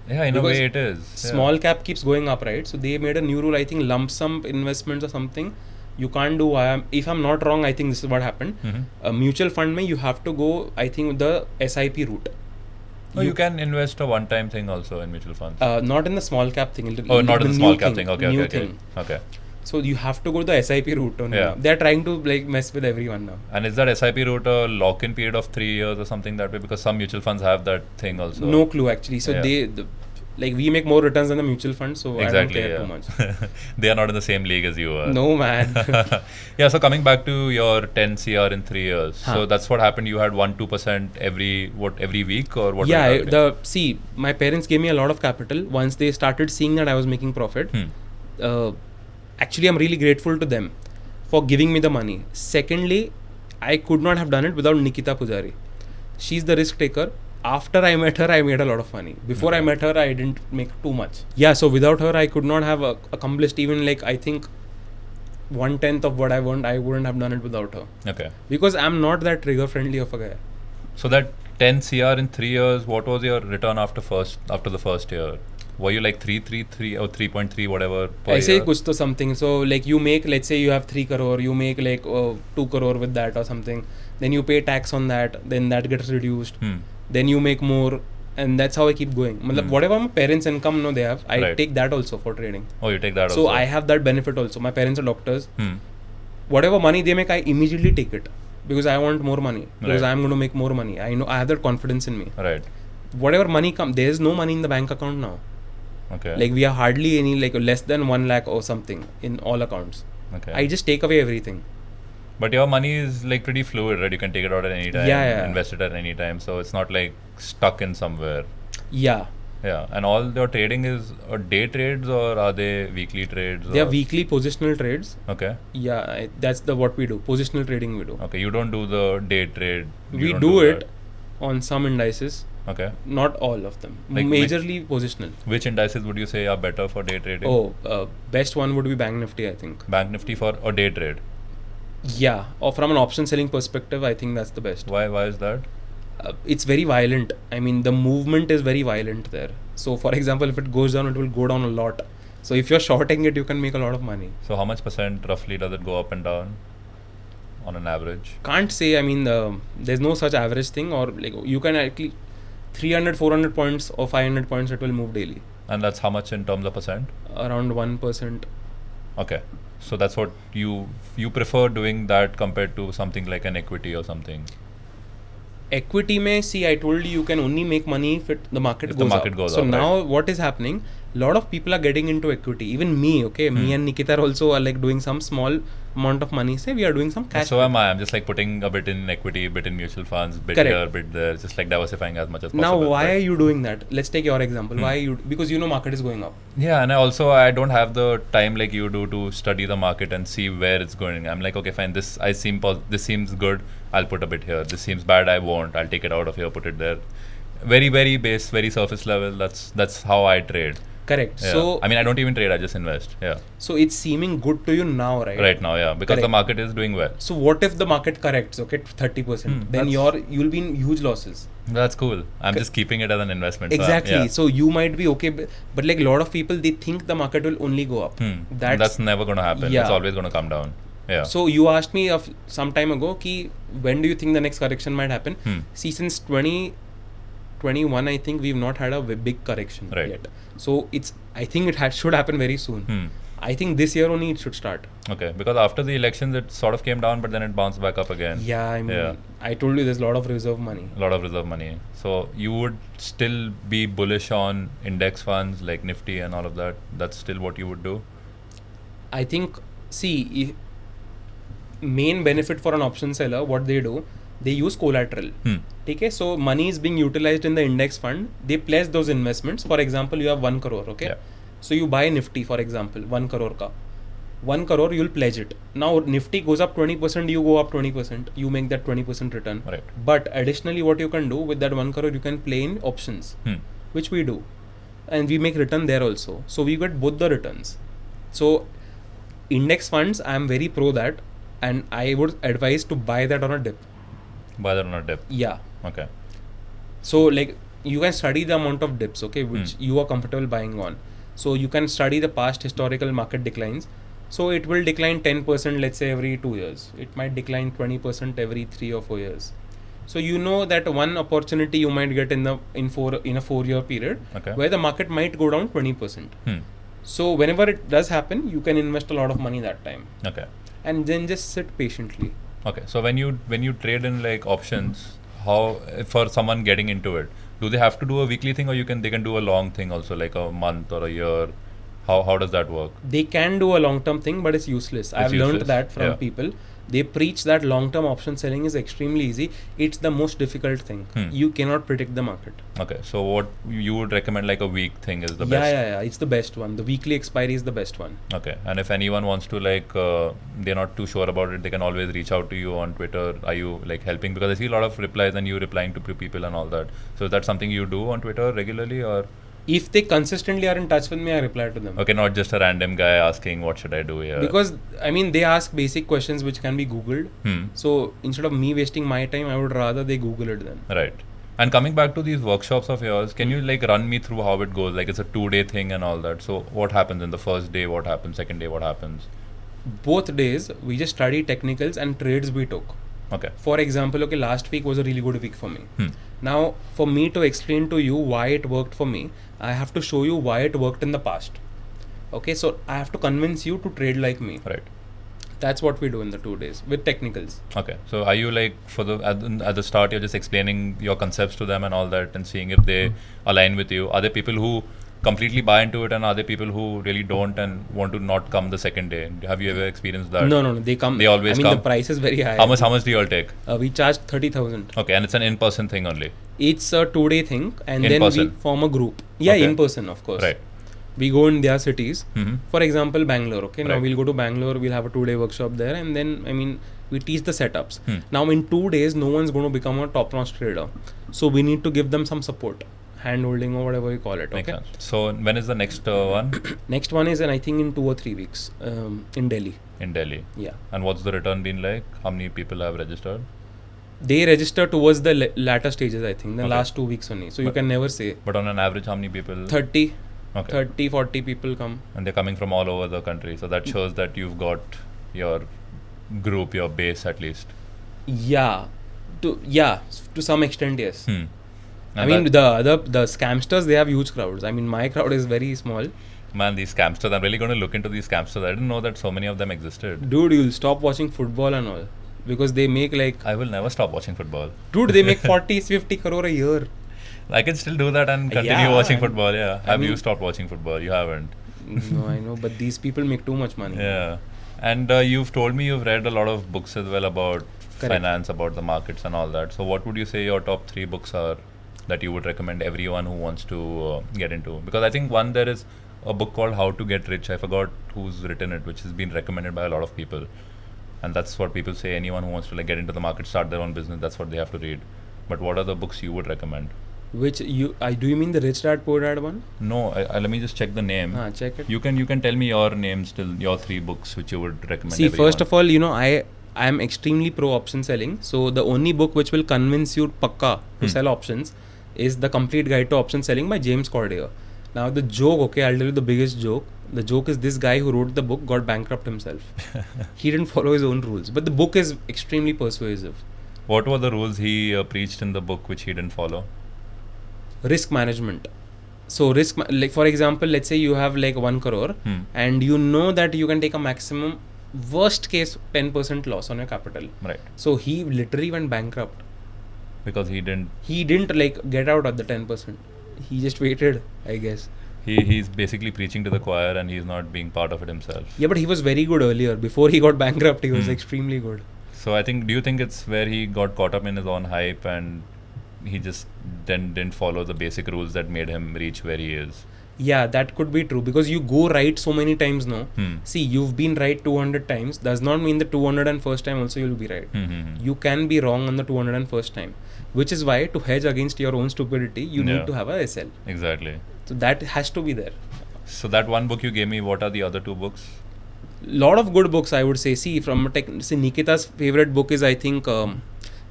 Yeah, in a way it is.
Small cap keeps going up, right? So they made a new rule, I think lump sum investments or something. You can't do, if I'm not wrong, I think this is what happened. A mutual fund, you have to go, I think, the SIP route.
You can invest a one-time thing also in mutual funds.
Not in the small cap thing.
Not in the small cap thing. Okay.
So you have to go to the SIP route. They're trying to like mess with everyone now.
And is that SIP route a lock-in period of 3 years or something that way? Because some mutual funds have that thing also.
No clue actually. So Like we make more returns than the mutual fund, so
Exactly,
I don't care
yeah.
too much.
They are not in the same league as you are.
No, man.
Yeah, so coming back to your 10 CR in 3 years. So
Huh.
that's what happened. You had 1-2% every week, or what?
Yeah,
were you targeting?
see, my parents gave me a lot of capital once they started seeing that I was making profit. Uh, Actually, I'm really grateful to them for giving me the money. Secondly, I could not have done it without Nikita Poojary. She's the risk taker. After I met her, I made a lot of money. Before I
Okay.
met her, I didn't make too much. Yeah, so without her, I could not have accomplished even like I think 1/10 of what I want. I wouldn't have done it without her
Okay.
because I'm not that trigger friendly of a guy.
So that 10 CR in 3 years, what was your return after the first year? Were you like 333 or 3.3 whatever per
ऐसे ही
year?
कुछ तो something. So like you make, let's say you have 3 crore, you make like 2 crore with that or something. Then you pay tax on that. Then that gets reduced. Then you make more, and that's how I keep going. Matlab, whatever my parents' income they have, I
Right.
take that also for trading.
Oh, you take that
So
also.
I have that benefit also. My parents are doctors.
Hmm.
Whatever money they make, I immediately take it because I want more money. Because
Right.
I'm going to make more money. I know I have that confidence in me.
Right.
Whatever money comes, there is no money in the bank account now.
Okay.
Like we are hardly any, like less than 1 lakh or something in all accounts.
Okay.
I just take away everything.
But your money is like pretty fluid, right? You can take it out at any time,
Yeah.
invest it at any time. So it's not like stuck in somewhere.
Yeah.
Yeah. And all your trading is day trades, or are they weekly trades?
They are
or-
weekly positional trades.
Okay.
Yeah, that's the what we do. Positional trading we do.
Okay. You don't do the day trade. You
We
don't
do it
that.
on some indices,
Okay.
not all of them.
Like
Majorly positional.
Which indices would you say are better for day trading?
Oh, best one would be Bank Nifty, I think.
Bank Nifty for a day trade.
Yeah, or from an option selling perspective, I think that's the best.
Why is that?
It's very violent. I mean, the movement is very violent there. So, for example, if it goes down, it will go down a lot. So, if you're shorting it, you can make a lot of money.
So how much percent roughly does it go up and down on an average?
Can't say. I mean, there's no such average thing, or like you can actually 300, 400 points or 500 points, it will move daily.
And that's how much in terms of percent?
Around 1%.
Okay. So that's what you prefer doing that compared to something like an equity or something.
Equity may see, I told you can only make money if the market
If
goes
the market
up.
goes
so
up,
now
right.
what is happening? A lot of people are getting into equity. Even me, okay, me and Nikita also are like doing some small amount of money. Say we are doing some cash.
So am I. I'm just like putting a bit in equity, bit in mutual funds, bit
Correct.
here, bit there, just like diversifying as much as
Now,
possible.
why
But-
are you doing that? Let's take your example. Why you? Because you know market is going up.
Yeah, and I don't have the time like you do to study the market and see where it's going. I'm like, okay, fine. This seems good. I'll put a bit here. This seems bad. I won't. I'll take it out of here, put it there. Very, very base, very surface level. That's how I trade.
Correct.
Yeah.
So
I mean, I don't even trade. I just invest. Yeah.
so it's seeming good to you now, right?
Right now, yeah, because the
Correct.
market is doing well.
So what if the market corrects? Okay, 30%. Then you'll be in huge losses.
That's cool. I'm just keeping it as an investment.
Exactly.
So, yeah.
So you might be okay, but like a lot of people, they think the market will only go up.
That's never gonna happen.
Yeah.
It's always gonna come down. Yeah.
So you asked me of some time ago, ki when do you think the next correction might happen? See, since 2021, I think we've not had a big correction
Right.
yet. So I think it should happen very soon. I think this year only it should start.
Okay, because after the elections it sort of came down, but then it bounced back up again.
Yeah, I mean,
Yeah.
I told you there's a lot of reserve money.
A lot of reserve money. So you would still be bullish on index funds like Nifty and all of that. That's still what you would do.
I think, see, main benefit for an option seller, what they do, they use collateral. Okay, so money is being utilized in the index fund. They place those investments. For example, you have 1 crore. Okay,
Yeah.
so you buy Nifty, for example, 1 crore ka. 1 crore, you'll pledge it. Now Nifty goes up 20%, you go up 20%. You make that 20% return.
Right.
But additionally, what you can do with that 1 crore, you can play in options, which we do, and we make return there also. So we get both the returns. So index funds, I am very pro that, and I would advise to buy that on a dip.
Buy that on a dip.
Yeah.
Okay.
So like you can study the amount of dips, okay, which you are comfortable buying on. So you can study the past historical market declines. So it will decline 10%, let's say every 2 years. It might decline 20% every 3 or 4 years. So you know that one opportunity you might get in a 4-year period,
Okay.
where the market might go down 20%. So whenever it does happen, you can invest a lot of money that time,
Okay.
and then just sit patiently.
Okay. So when you trade in like options, how for someone getting into it, Do they have to do a weekly thing, or they can do a long thing also, like a month or a year? How does that work?
They can do a long-term thing, but it's useless. I've learned
useless?
that from
Yeah.
people. They preach that long-term option selling is extremely easy. It's the most difficult thing. You cannot predict the market.
Okay, so what you would recommend, like a week thing is the
Yeah,
best?
yeah. It's the best one. The weekly expiry is the best one.
Okay, and if anyone wants to, like, they're not too sure about it, they can always reach out to you on Twitter. Are you like helping? Because I see a lot of replies and you replying to people and all that. So is that something you do on Twitter regularly, or?
If they consistently are in touch with me, I reply to them.
Okay, not just a random guy asking what should I do here.
Because I mean, they ask basic questions which can be Googled. So instead of me wasting my time, I would rather they Google it then.
Right. And coming back to these workshops of yours, can you like run me through how it goes? Like it's a 2-day thing and all that. So what happens in the first day? What happens? Second day? What happens?
Both days, we just study technicals and trades we took.
Okay.
For example, okay, last week was a really good week for me. Now, for me to explain to you why it worked for me, I have to show you why it worked in the past. Okay, so I have to convince you to trade like me.
Right.
That's what we do in the 2 days with technicals.
Okay. So are you like at the start you're just explaining your concepts to them and all that and seeing if they align with you? Are there people who completely buy into it and are there people who really don't and want to not come the second day? Have you ever experienced that?
No, they come.
They always
I mean,
come?
the price is very high.
How much do you all take?
We charge 30,000.
Okay, and it's an in-person thing only.
It's a 2-day thing, and
In
then
person?
we form a group. Yeah,
Okay.
in person, of course.
Right.
We go in their cities.
Mm-hmm.
For example, Bangalore. Okay, now
Right.
we'll go to Bangalore. We'll have a 2-day workshop there, and then we teach the setups. Now in 2 days, no one's going to become a top-notch trader, so we need to give them some support, hand-holding or whatever you call it.
Makes
Okay.
sense. So when is the next one?
Next one is, I think, in 2 or 3 weeks, in Delhi.
In Delhi.
Yeah.
And what's the return been like? How many people have registered?
They register towards the latter stages, I think, the
Okay.
last 2 weeks only. So you can never say.
But on an average, how many people?
30,
Okay.
30, 40 people come.
And they're coming from all over the country. So that shows that you've got your group, your base at least.
Yeah, to some extent, yes.
And
I mean,
that-
the scamsters, they have huge crowds. I mean, my crowd is very small.
man, these scamsters, I'm really going to look into these scamsters. I didn't know that so many of them existed.
Dude, you'll stop watching football and all. Because they make like,
I will never stop watching football.
dude, they make 40, 50 crore a year.
I can still do that and continue
Yeah,
watching
and-
football, yeah.
I
Have
mean-
you stopped watching football? You haven't.
No, I know, but these people make too much money.
Yeah. And you've told me you've read a lot of books as well about
Correct.
finance, about the markets and all that. So what would you say your top 3 books are that you would recommend everyone who wants to get into? Because I think there is a book called How to Get Rich. I forgot who's written it, which has been recommended by a lot of people. And that's what people say, anyone who wants to like get into the market, start their own business, that's what they have to read. But what are the books you would recommend?
Which do you mean the Rich Dad Poor Dad one?
No, let me just check the name.
Check it.
You can tell me your names, still your 3 books which you would recommend.
See,
everyone.
first of all, I am extremely pro option selling. So the only book which will convince you pakka to sell options is The Complete Guide to Option Selling by James Cordier. Now the joke, okay, I'll tell you the biggest joke. The joke is this guy who wrote the book got bankrupt himself. He didn't follow his own rules. But the book is extremely persuasive.
What were the rules he preached in the book which he didn't follow?
Risk management. So like for example, let's say you have like 1 crore and you know that you can take a maximum worst case 10% loss on your capital.
Right.
So he literally went bankrupt.
Because he didn't
like get out at the 10%. He just waited, I guess.
He's basically preaching to the choir and he's not being part of it himself.
Yeah, but he was very good earlier. Before he got bankrupt, he was extremely good.
So I think, do you think it's where he got caught up in his own hype and he just then didn't follow the basic rules that made him reach where he is?
Yeah, that could be true because you go right so many times now. See, you've been right 200 times. Does not mean the 201st time also you'll be right. You can be wrong on the 201st time. Which is why to hedge against your own stupidity, you need to have a SL.
Exactly.
So that has to be there.
So that one book you gave me, what are the other 2 books?
Lot of good books, I would say. See, Nikita's favorite book is, I think,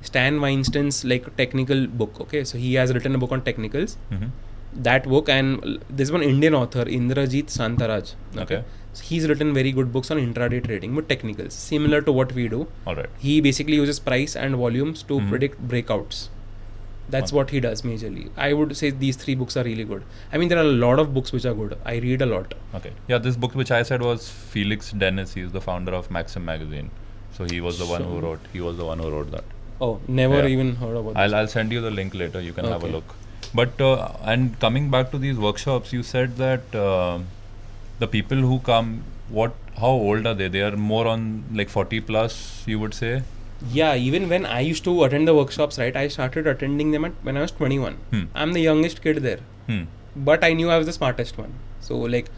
Stan Weinstein's like technical book. Okay, so he has written a book on technicals. That book, and there's one Indian author, Indrajit Santaraj.
Okay.
So he's written very good books on intraday trading with technicals, similar to what we do.
All right.
He basically uses price and volumes to predict breakouts. That's what he does majorly. I would say these 3 books are really good. I mean, there are a lot of books which are good. I read a lot.
Okay. Yeah, this book which I said was Felix Dennis. He is the founder of Maxim magazine. So he was the one who wrote that.
Oh, never even heard about
I'll send you the link later. You can have a
Okay.
look. But and coming back to these workshops, you said that the people who come, how old are they? They are more on like 40 plus, you would say.
Yeah, even when I used to attend the workshops, right, I started attending them when I was 21. I'm the youngest kid there, but I knew I was the smartest one. So like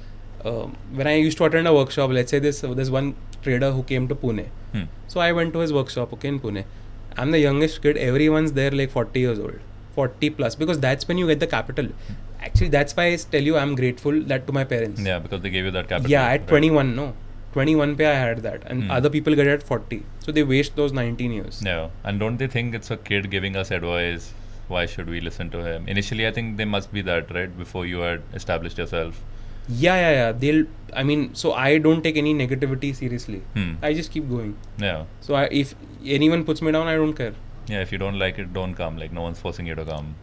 when I used to attend a workshop, let's say there's one trader who came to Pune. So I went to his workshop, okay, in Pune. I'm the youngest kid. Everyone's there like 40 years old, 40 plus, because that's when you get the capital. Actually, that's why I tell you I'm grateful that to my parents.
Yeah, because they gave you that capital.
Yeah, at 21, no. 21 pe I had that, and other people get it at 40. So they waste those 19 years.
Yeah, and don't they think it's a kid giving us advice? Why should we listen to him? Initially, I think they must be that, right? Before you had established yourself.
Yeah. So I don't take any negativity seriously. I just keep going.
Yeah.
So if anyone puts me down, I don't care.
Yeah, if you don't like it, don't come. Like, no one's forcing you to come.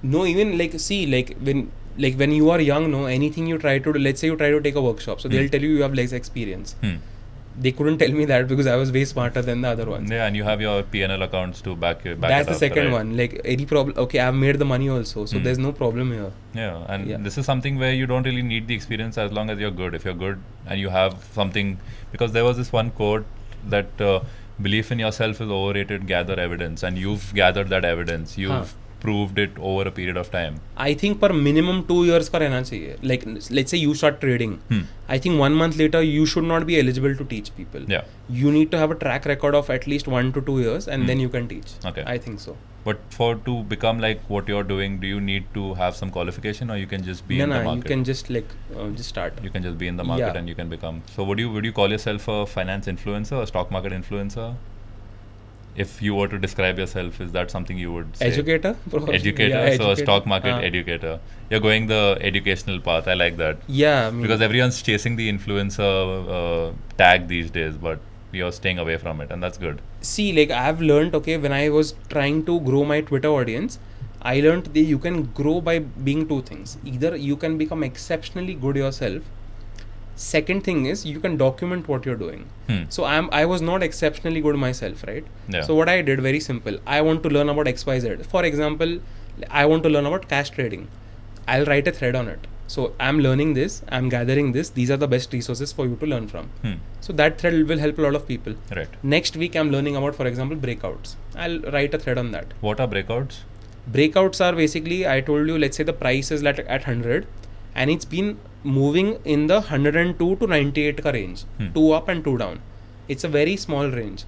No, even when you are young, no, anything you try to do, let's say you try to take a workshop, so they'll tell you have less experience. They couldn't tell me that because I was way smarter than the other ones.
Yeah, and you have your P&L accounts to back
That's
it
the second
right?
one. Like any problem, okay, I've made the money also, so there's no problem here.
Yeah, and this is something where you don't really need the experience as long as you're good. If you're good and you have something, because there was this one quote that belief in yourself is overrated, gather evidence, and you've gathered that evidence. You've proved it over a period of time.
I think per minimum 2 years ka rehna chahiye. Like let's say you start trading. I think 1 month later you should not be eligible to teach people.
Yeah.
You need to have a track record of at least 1 to 2 years and then you can teach.
Okay.
I think so.
But to become like what you're doing, do you need to have some qualification, or you can just be in the market?
You can just just start.
You can just be in the market and you can become. So would you call yourself a finance influencer, a stock market influencer? If you were to describe yourself, is that something you would say?
Educator?
Educator,
Yeah,
so a stock market educator. You're going the educational path. I like that.
Yeah.
Because everyone's chasing the influencer tag these days, but you're staying away from it, and that's good.
See, like I've learned, okay, when I was trying to grow my Twitter audience, I learned that you can grow by being two things. Either you can become exceptionally good yourself. Second thing is you can document what you're doing. So I was not exceptionally good myself, right?
Yeah.
So what I did, very simple. I want to learn about XYZ. For example, I want to learn about cash trading. I'll write a thread on it. So I'm learning this, I'm gathering this. These are the best resources for you to learn from. So that thread will help a lot of people.
Right.
Next week I'm learning about, for example, breakouts. I'll write a thread on that.
What are breakouts?
Breakouts are basically, I told you, let's say the price is at 100 and it's been moving in the 102 to 98 ka range. 2 up and 2 down. It's a very small range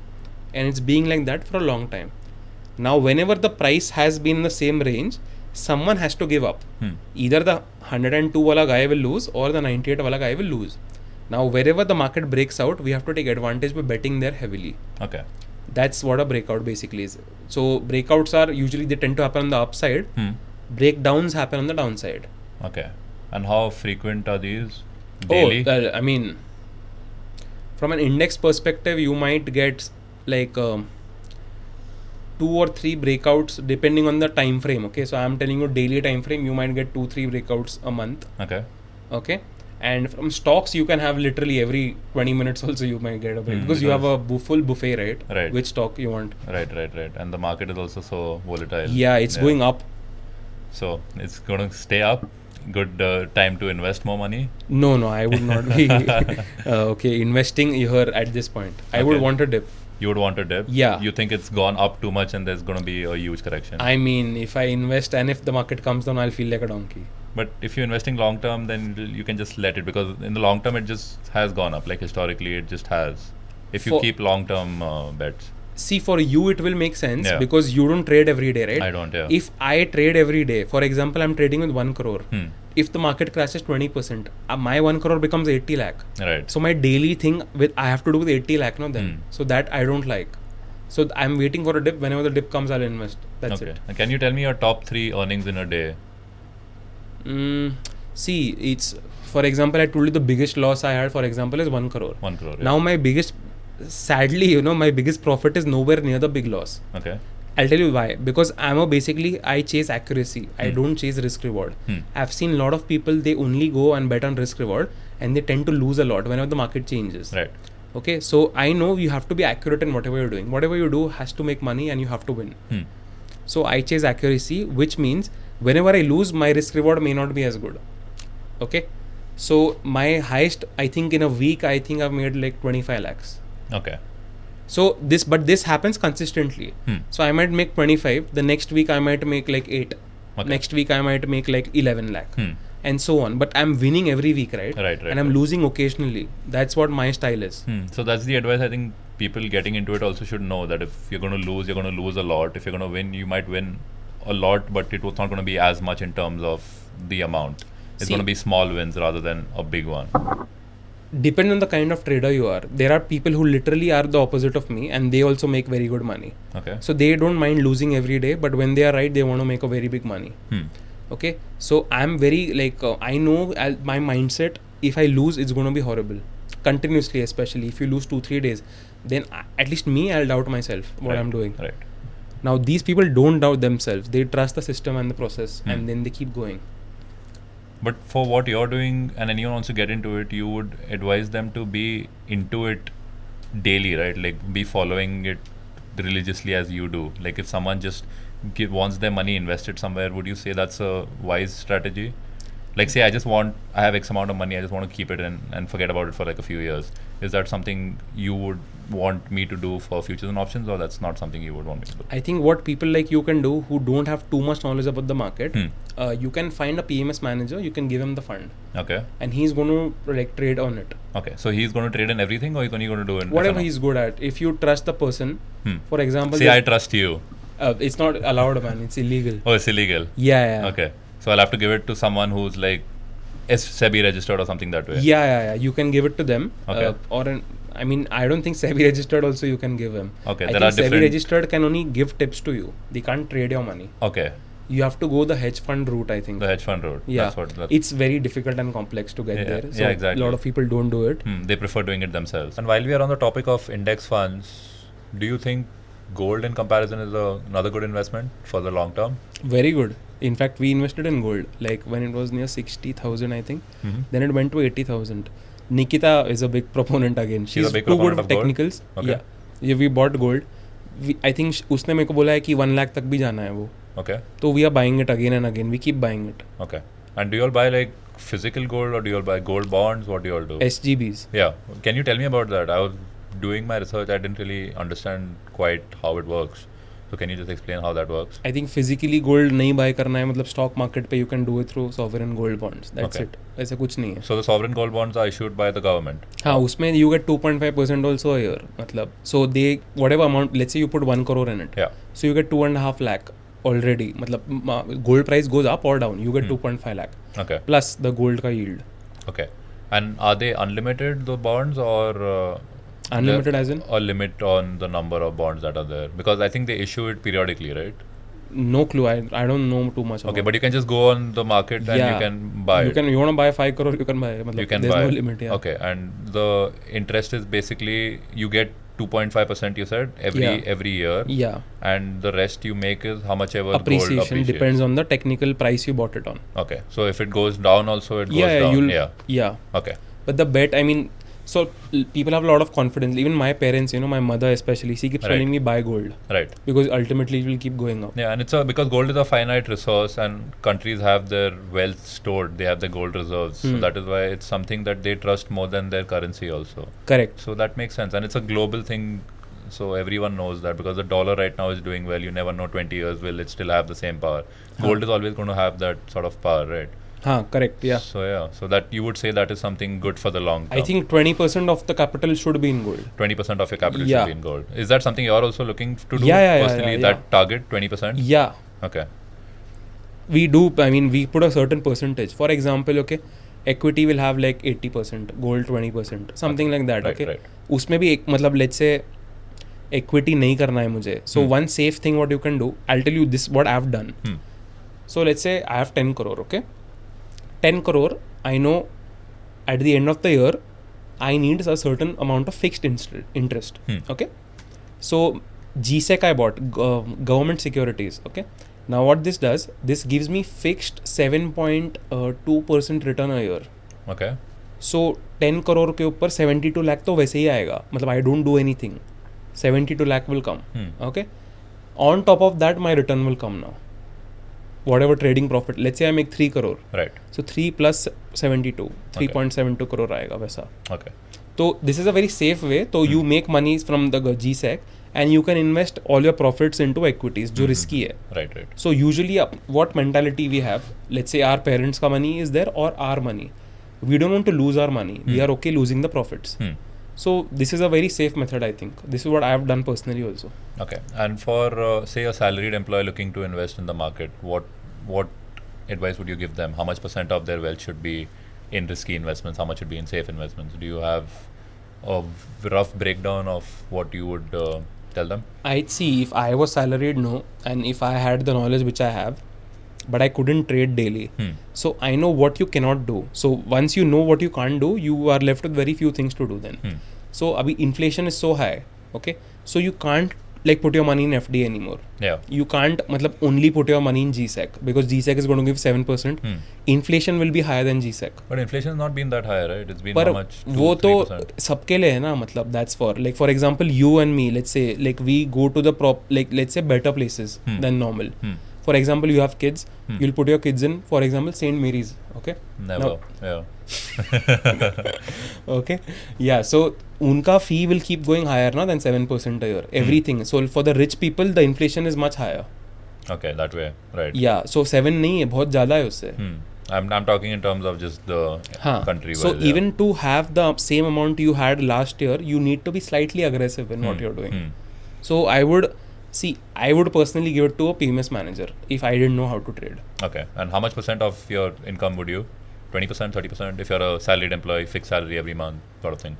and it's being like that for a long time. Now whenever the price has been in the same range, someone has to give up. Either the 102 wala guy will lose or the 98 wala guy will lose. Now wherever the market breaks out, we have to take advantage by betting there heavily.
Okay.
That's what a breakout basically is. So breakouts are usually, they tend to happen on the upside. Breakdowns happen on the downside.
Okay. And how frequent are these? Daily?
I mean, from an index perspective, you might get like 2 or 3 breakouts depending on the time frame. Okay, so I'm telling you daily time frame, you might get 2-3 breakouts a month. Okay. And from stocks, you can have literally every 20 minutes also you might get a break because you have a full buffet, right? Which stock you want.
Right. And the market is also so volatile.
Yeah, it's going up.
So it's going to stay up. Good time to invest more money?
No, I would not be investing here at this point. I would want a dip.
You would want a dip?
Yeah.
You think it's gone up too much and there's going to be a huge correction?
I mean, if I invest and if the market comes down, I'll feel like a donkey.
But if you're investing long term, then you can just let it, because in the long term it just has gone up. Like historically it just has. If you keep long term bets.
See, for you it will make sense because you don't trade every day, right?
I don't,
If I trade every day, for example, I'm trading with 1 crore. If the market crashes 20%, my 1 crore becomes 80 lakh.
Right.
So my daily thing I have to do with 80 lakh now then. So that I don't like. So I'm waiting for a dip. Whenever the dip comes, I'll invest. That's it.
And can you tell me your top 3 earnings in a day?
See, it's, for example, I told you the biggest loss I had, for example, is 1 crore.
1 crore.
Now my biggest, sadly, my biggest profit is nowhere near the big loss.
Okay.
I'll tell you why. Because I chase accuracy. I don't chase risk reward. I've seen a lot of people, they only go and bet on risk reward and they tend to lose a lot whenever the market changes.
Right.
Okay, so I know you have to be accurate in whatever you're doing. Whatever you do has to make money and you have to win. So I chase accuracy, which means whenever I lose, my risk reward may not be as good. Okay, so my highest, I think in a week, I think I've made like 25 lakhs.
Okay.
So this happens consistently. So I might make 25, the next week I might make like 8, next week I might make like 11 lakh, and so on. But I'm winning every week, right?
Right.
And I'm losing occasionally. That's what my style is.
So that's the advice I think people getting into it also should know, that if you're going to lose, you're going to lose a lot. If you're going to win, you might win a lot, but it was not going to be as much in terms of the amount. It's going to be small wins rather than a big one.
Depend on the kind of trader you are. There are people who literally are the opposite of me, and they also make very good money.
Okay.
So they don't mind losing every day, but when they are right, they want to make a very big money. Okay. So I'm very like I know my mindset. If I lose, it's going to be horrible, continuously. Especially if you lose 2-3 days, then at least me, I'll doubt myself what I'm doing.
Right.
Now these people don't doubt themselves. They trust the system and the process, and then they keep going.
But for what you're doing, and anyone wants to get into it, you would advise them to be into it daily, right? Like be following it religiously as you do. Like if someone just wants their money invested somewhere, would you say that's a wise strategy? Like say I have X amount of money, I just want to keep it in and forget about it for like a few years. Is that something you would want me to do for futures and options, or that's not something you would want me to do?
I think what people like you can do who don't have too much knowledge about the market, you can find a PMS manager, you can give him the fund.
Okay.
And he's going to like trade on it.
Okay. So he's going to trade in everything, or he's only going to do in
whatever
FNO?
he's good at. If you trust the person, for example...
See, I trust you.
It's not allowed, man. It's illegal.
Oh, it's illegal?
Yeah.
Okay. So I'll have to give it to someone who's like SEBI registered or something that way.
Yeah. You can give it to them.
Okay.
I don't think SEBI registered also you can give him.
Okay.
I think SEBI registered can only give tips to you. They can't trade your money.
Okay.
You have to go the hedge fund route, I think.
The hedge fund route.
Yeah.
That's
it's very difficult and complex to get there. So
exactly.
A lot of people don't do it.
They prefer doing it themselves. And while we are on the topic of index funds, do you think gold in comparison is another good investment for the long term?
Very good. In fact, we invested in gold like when it was near 60,000, I think. Then it went to 80,000. Nikita is a big proponent again. She's too good of technicals.
Okay.
Yeah, we bought gold. I think उसने मेरे को बोला है कि 1 lakh तक भी जाना है वो.
Okay.
So we are buying it again and again. We keep buying it.
Okay. And do you all buy like physical gold, or do you all buy gold bonds? What do you all do?
SGBs.
Yeah. Can you tell me about that? I was doing my research. I didn't really understand quite how it works. So can you just explain how that works?
I think physically gold नहीं buy करना है, मतलब stock market पे you can do it through sovereign gold bonds. That's it. ऐसा कुछ नहीं है.
So the sovereign gold bonds are issued by the government.
हाँ, उसमें you get 2.5% also a year. मतलब so they whatever amount, let's say you put 1 crore in it.
Yeah.
So you get 2.5 lakh already. मतलब gold price goes up or down, you get 2.5 lakh.
Okay.
Plus the gold का yield.
Okay. And are they unlimited, the bonds, or
unlimited as in?
A limit on the number of bonds that are there? Because I think they issue it periodically, right?
No clue. I don't know too much about it.
Okay, but you can just go on the market and you can buy it.
You want to buy 5 crore, you can buy.
You can
there's
buy.
No limit. Yeah.
Okay, and the interest is basically you get 2.5%. You said every year.
Yeah.
And the rest you make is how much ever
appreciation
gold appreciates.
Depends on the technical price you bought it on.
Okay, so if it goes down, also it goes down.
Yeah.
Okay.
But the bet, so people have a lot of confidence. Even my parents, my mother especially, she keeps telling me buy gold.
Right.
Because ultimately it will keep going up.
Yeah, and it's because gold is a finite resource, and countries have their wealth stored. They have their gold reserves. So that is why it's something that they trust more than their currency also.
Correct.
So that makes sense. And it's a global thing. So everyone knows that, because the dollar right now is doing well. You never know 20 years will it still have the same power. Gold is always going to have that sort of power, right?
Correct, yeah.
So that you would say that is something good for the long term.
I think 20% of the capital should be in gold.
20% of your capital should be in gold. Is that something you're also looking to do personally?
Yeah.
That target 20%?
Yeah.
Okay.
We do. We put a certain percentage. For example, equity will have like 80%, gold 20%, something like that.
Right.
उसमें भी let's say equity नहीं करना है मुझे. So one safe thing what you can do, I'll tell you this what I've done. So let's say I have 10 crore, 10 crore, I know at the end of the year, I need a certain amount of fixed interest. Okay. So GSEC I bought, government securities. Okay. Now what this does, this gives me fixed 7.2% return a year.
Okay.
So 10 crore के ऊपर 72 lakh तो वैसे ही आएगा. मतलब I don't do anything. 72 lakh will come. Okay. On top of that, my return will come now. whatever trading profit, let's say I make 3 crore.
Right.
So 3 plus 72, 3.72 crore आएगा वैसा.
Okay.
So this is a very safe way. So you make money from the GSEC and you can invest all your profits into equities, जो risky है.
Right.
So usually what mentality we have, let's say our parents' ka money is there or our money. We don't want to lose our money. We are okay losing the profits. So this is a very safe method, I think. This is what I have done personally also.
Okay. And for say a salaried employee looking to invest in the market, what advice would you give them? How much % of their wealth should be in risky investments? How much should be in safe investments? Do you have a rough breakdown of what you would tell them?
I'd see if I was salaried, no, and if I had the knowledge which I have, but I couldn't trade daily. So I know what you cannot do. So once you know what you can't do, you are left with very few things to do then. So abhi inflation is so high, okay? So you can't like put your money in FD anymore.
Yeah.
You can't only put your money in GSEC because GSEC is going to give 7%. Inflation will be higher than GSEC.
But inflation has not been that high, right? It's been
But
how much? 2,
वो तो
3%.
सबके लिए है ना, that's for like for example you and me, let's say like we go to the let's say better places than normal. For example, you have kids, you'll put your kids in, for example, St. Mary's, okay?
Never. Yeah.
Okay. Yeah. So unka fee will keep going higher than 7% a year. Everything. So for the rich people, the inflation is much higher.
Okay, that way, right?
Yeah. So 7 नहीं है, बहुत ज़्यादा है उससे.
I'm talking in terms of just the country.
So even to have the same amount you had last year, you need to be slightly aggressive in what you're doing. So I would personally give it to a PMS manager if I didn't know how to trade.
Okay. And how much % of your income would you? 20%, 30%? If you're a salaried employee, fixed salary every month sort of thing?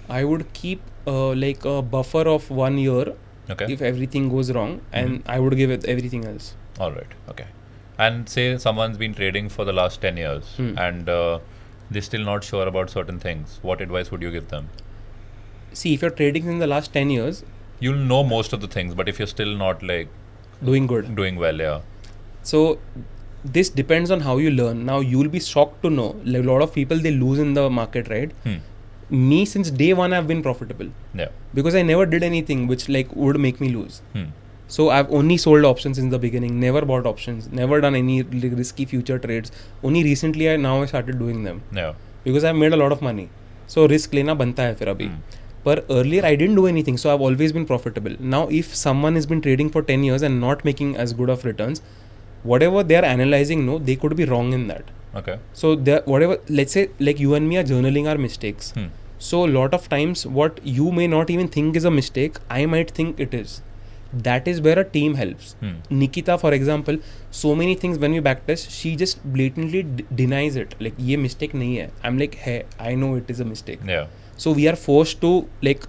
I would keep like a buffer of 1 year if everything goes wrong, and I would give it everything else.
All right. Okay. And say someone's been trading for the last 10 years and they're still not sure about certain things. What advice would you give them?
See, if you're trading in the last 10 years,
you'll know most of the things, but if you're still not like
doing well,
yeah.
So this depends on how you learn. Now you'll be shocked to know like, a lot of people, they lose in the market, right? Me, since day one, I've been profitable.
Yeah.
Because I never did anything which like would make me lose. So I've only sold options in the beginning, never bought options, never done any risky future trades. Only recently I started doing them.
Yeah.
Because I've made a lot of money. So risk lena banta hai fir abhi. But earlier I didn't do anything, so I've always been profitable. Now if someone has been trading for 10 years and not making as good of returns, whatever they are analyzing, no, they could be wrong in that.
Okay.
So whatever, let's say like you and me are journaling our mistakes. So a lot of times what you may not even think is a mistake, I might think it is. That is where a team helps. Nikita, for example, so many things when we backtest, she just blatantly denies it. Like, ye mistake nahi hai. I'm like, hey, I know it is a mistake.
Yeah.
So we are forced to like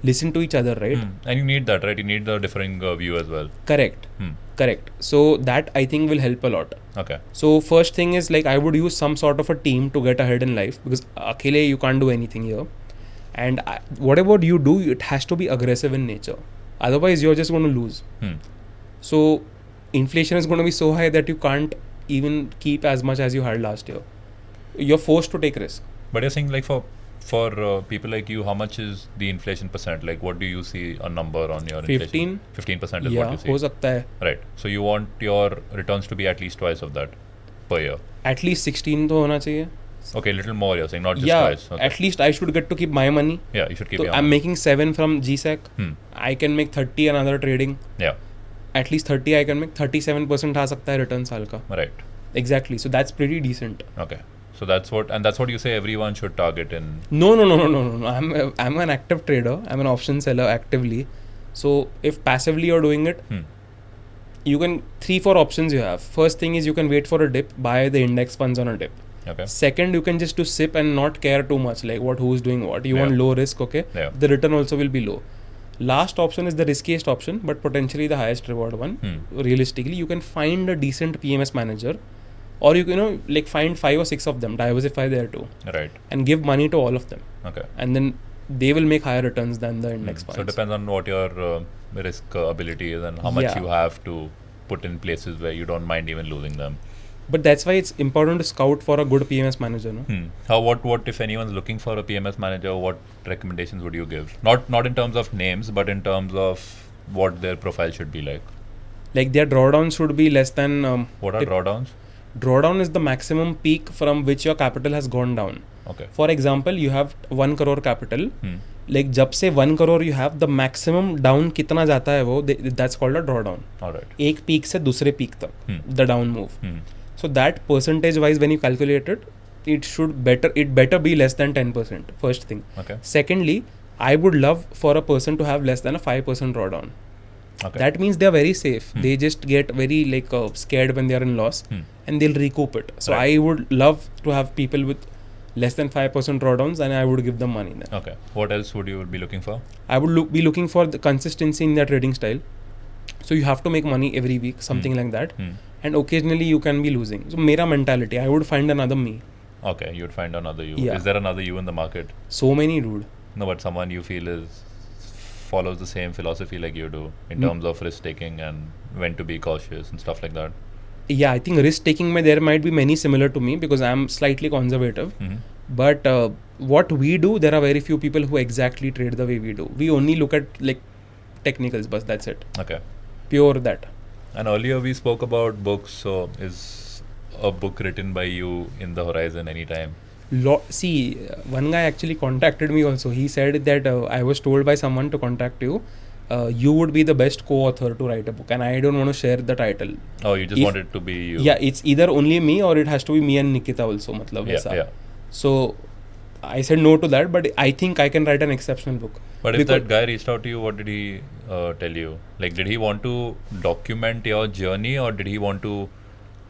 listen to each other, right?
And you need that, right? You need the differing view as well.
Correct. Correct. So that I think will help a lot.
Okay.
So first thing is like I would use some sort of a team to get ahead in life, because akhele you can't do anything here. And whatever you do, it has to be aggressive in nature. Otherwise, you're just going to lose. So inflation is going to be so high that you can't even keep as much as you had last year. You're forced to take risk.
But you're saying like for people like you, how much is the inflation %? Like what do you see a number on your
15?
inflation? 15% is
yeah,
what you see.
हो सकता है.
Right. So you want your returns to be at least twice of that per year.
At least 16 तो होना चाहिए.
Okay, a little more you're saying, not just twice. Okay.
At least I should get to keep my money.
Yeah, you should keep
So
your
I'm
money.
making 7 from GSEC. I can make 30 another trading.
Yeah.
At least 30 I can make. 37% आ सकता है return साल का.
Right.
Exactly. So that's pretty decent.
Okay. So that's what you say everyone should target in.
No. I'm an active trader. I'm an option seller actively. So if passively you're doing it, you can 3-4 options you have. First thing is you can wait for a dip, buy the index funds on a dip.
Okay.
Second, you can just do sip and not care too much like who's doing what. You want low risk, okay?
Yeah.
The return also will be low. Last option is the riskiest option, but potentially the highest reward one. Realistically, you can find a decent PMS manager, or you can like find 5 or 6 of them, diversify there too.
Right.
And give money to all of them.
Okay.
And then they will make higher returns than the index funds.
So it depends on what your risk ability is and how much you have to put in places where you don't mind even losing them.
But that's why it's important to scout for a good PMS manager, no?
What if anyone's looking for a PMS manager, what recommendations would you give? Not in terms of names, but in terms of what their profile should be like.
Like their drawdown should be less than.
What are drawdowns?
Drawdown is the maximum peak from which your capital has gone down.
Okay.
For example, you have 1 crore capital.
Hmm.
Like जब से 1 crore you have, the maximum down कितना जाता है वो, that's called a drawdown.
Alright.
एक peak से दूसरे peak तक, the down move.
Hmm.
So that percentage wise when you calculate it, it better be less than 10%. First thing.
Okay.
Secondly, I would love for a person to have less than a 5% drawdown.
Okay.
That means they are very safe. They just get very scared when they are in loss, and they'll recoup it. So
Right.
I would love to have people with less than 5% drawdowns, and I would give them money then.
Okay. What else would you be looking for?
I would be looking for the consistency in their trading style. So you have to make money every week, something like that. And occasionally you can be losing. So mera mentality, I would find another me.
Okay, you'd find another you.
Yeah.
Is there another you in the market?
So many, dude.
No, but someone you feel follows the same philosophy like you do in terms of risk taking and when to be cautious and stuff like that.
Yeah, I think risk taking there might be many similar to me because I'm slightly conservative. But what we do, there are very few people who exactly trade the way we do. We only look at like technicals, but that's it.
Okay.
Pure that.
And earlier we spoke about books. So is a book written by you in the horizon anytime?
See, one guy actually contacted me also. He said that I was told by someone to contact you. You would be the best co-author to write a book, and I don't want to share the title.
Oh, you just want it to be you?
Yeah, it's either only me or it has to be me and Nikita also.
Yeah.
So I said no to that, but I think I can write an exceptional book.
But if that guy reached out to you, what did he tell you? Like, did he want to document your journey or did he want to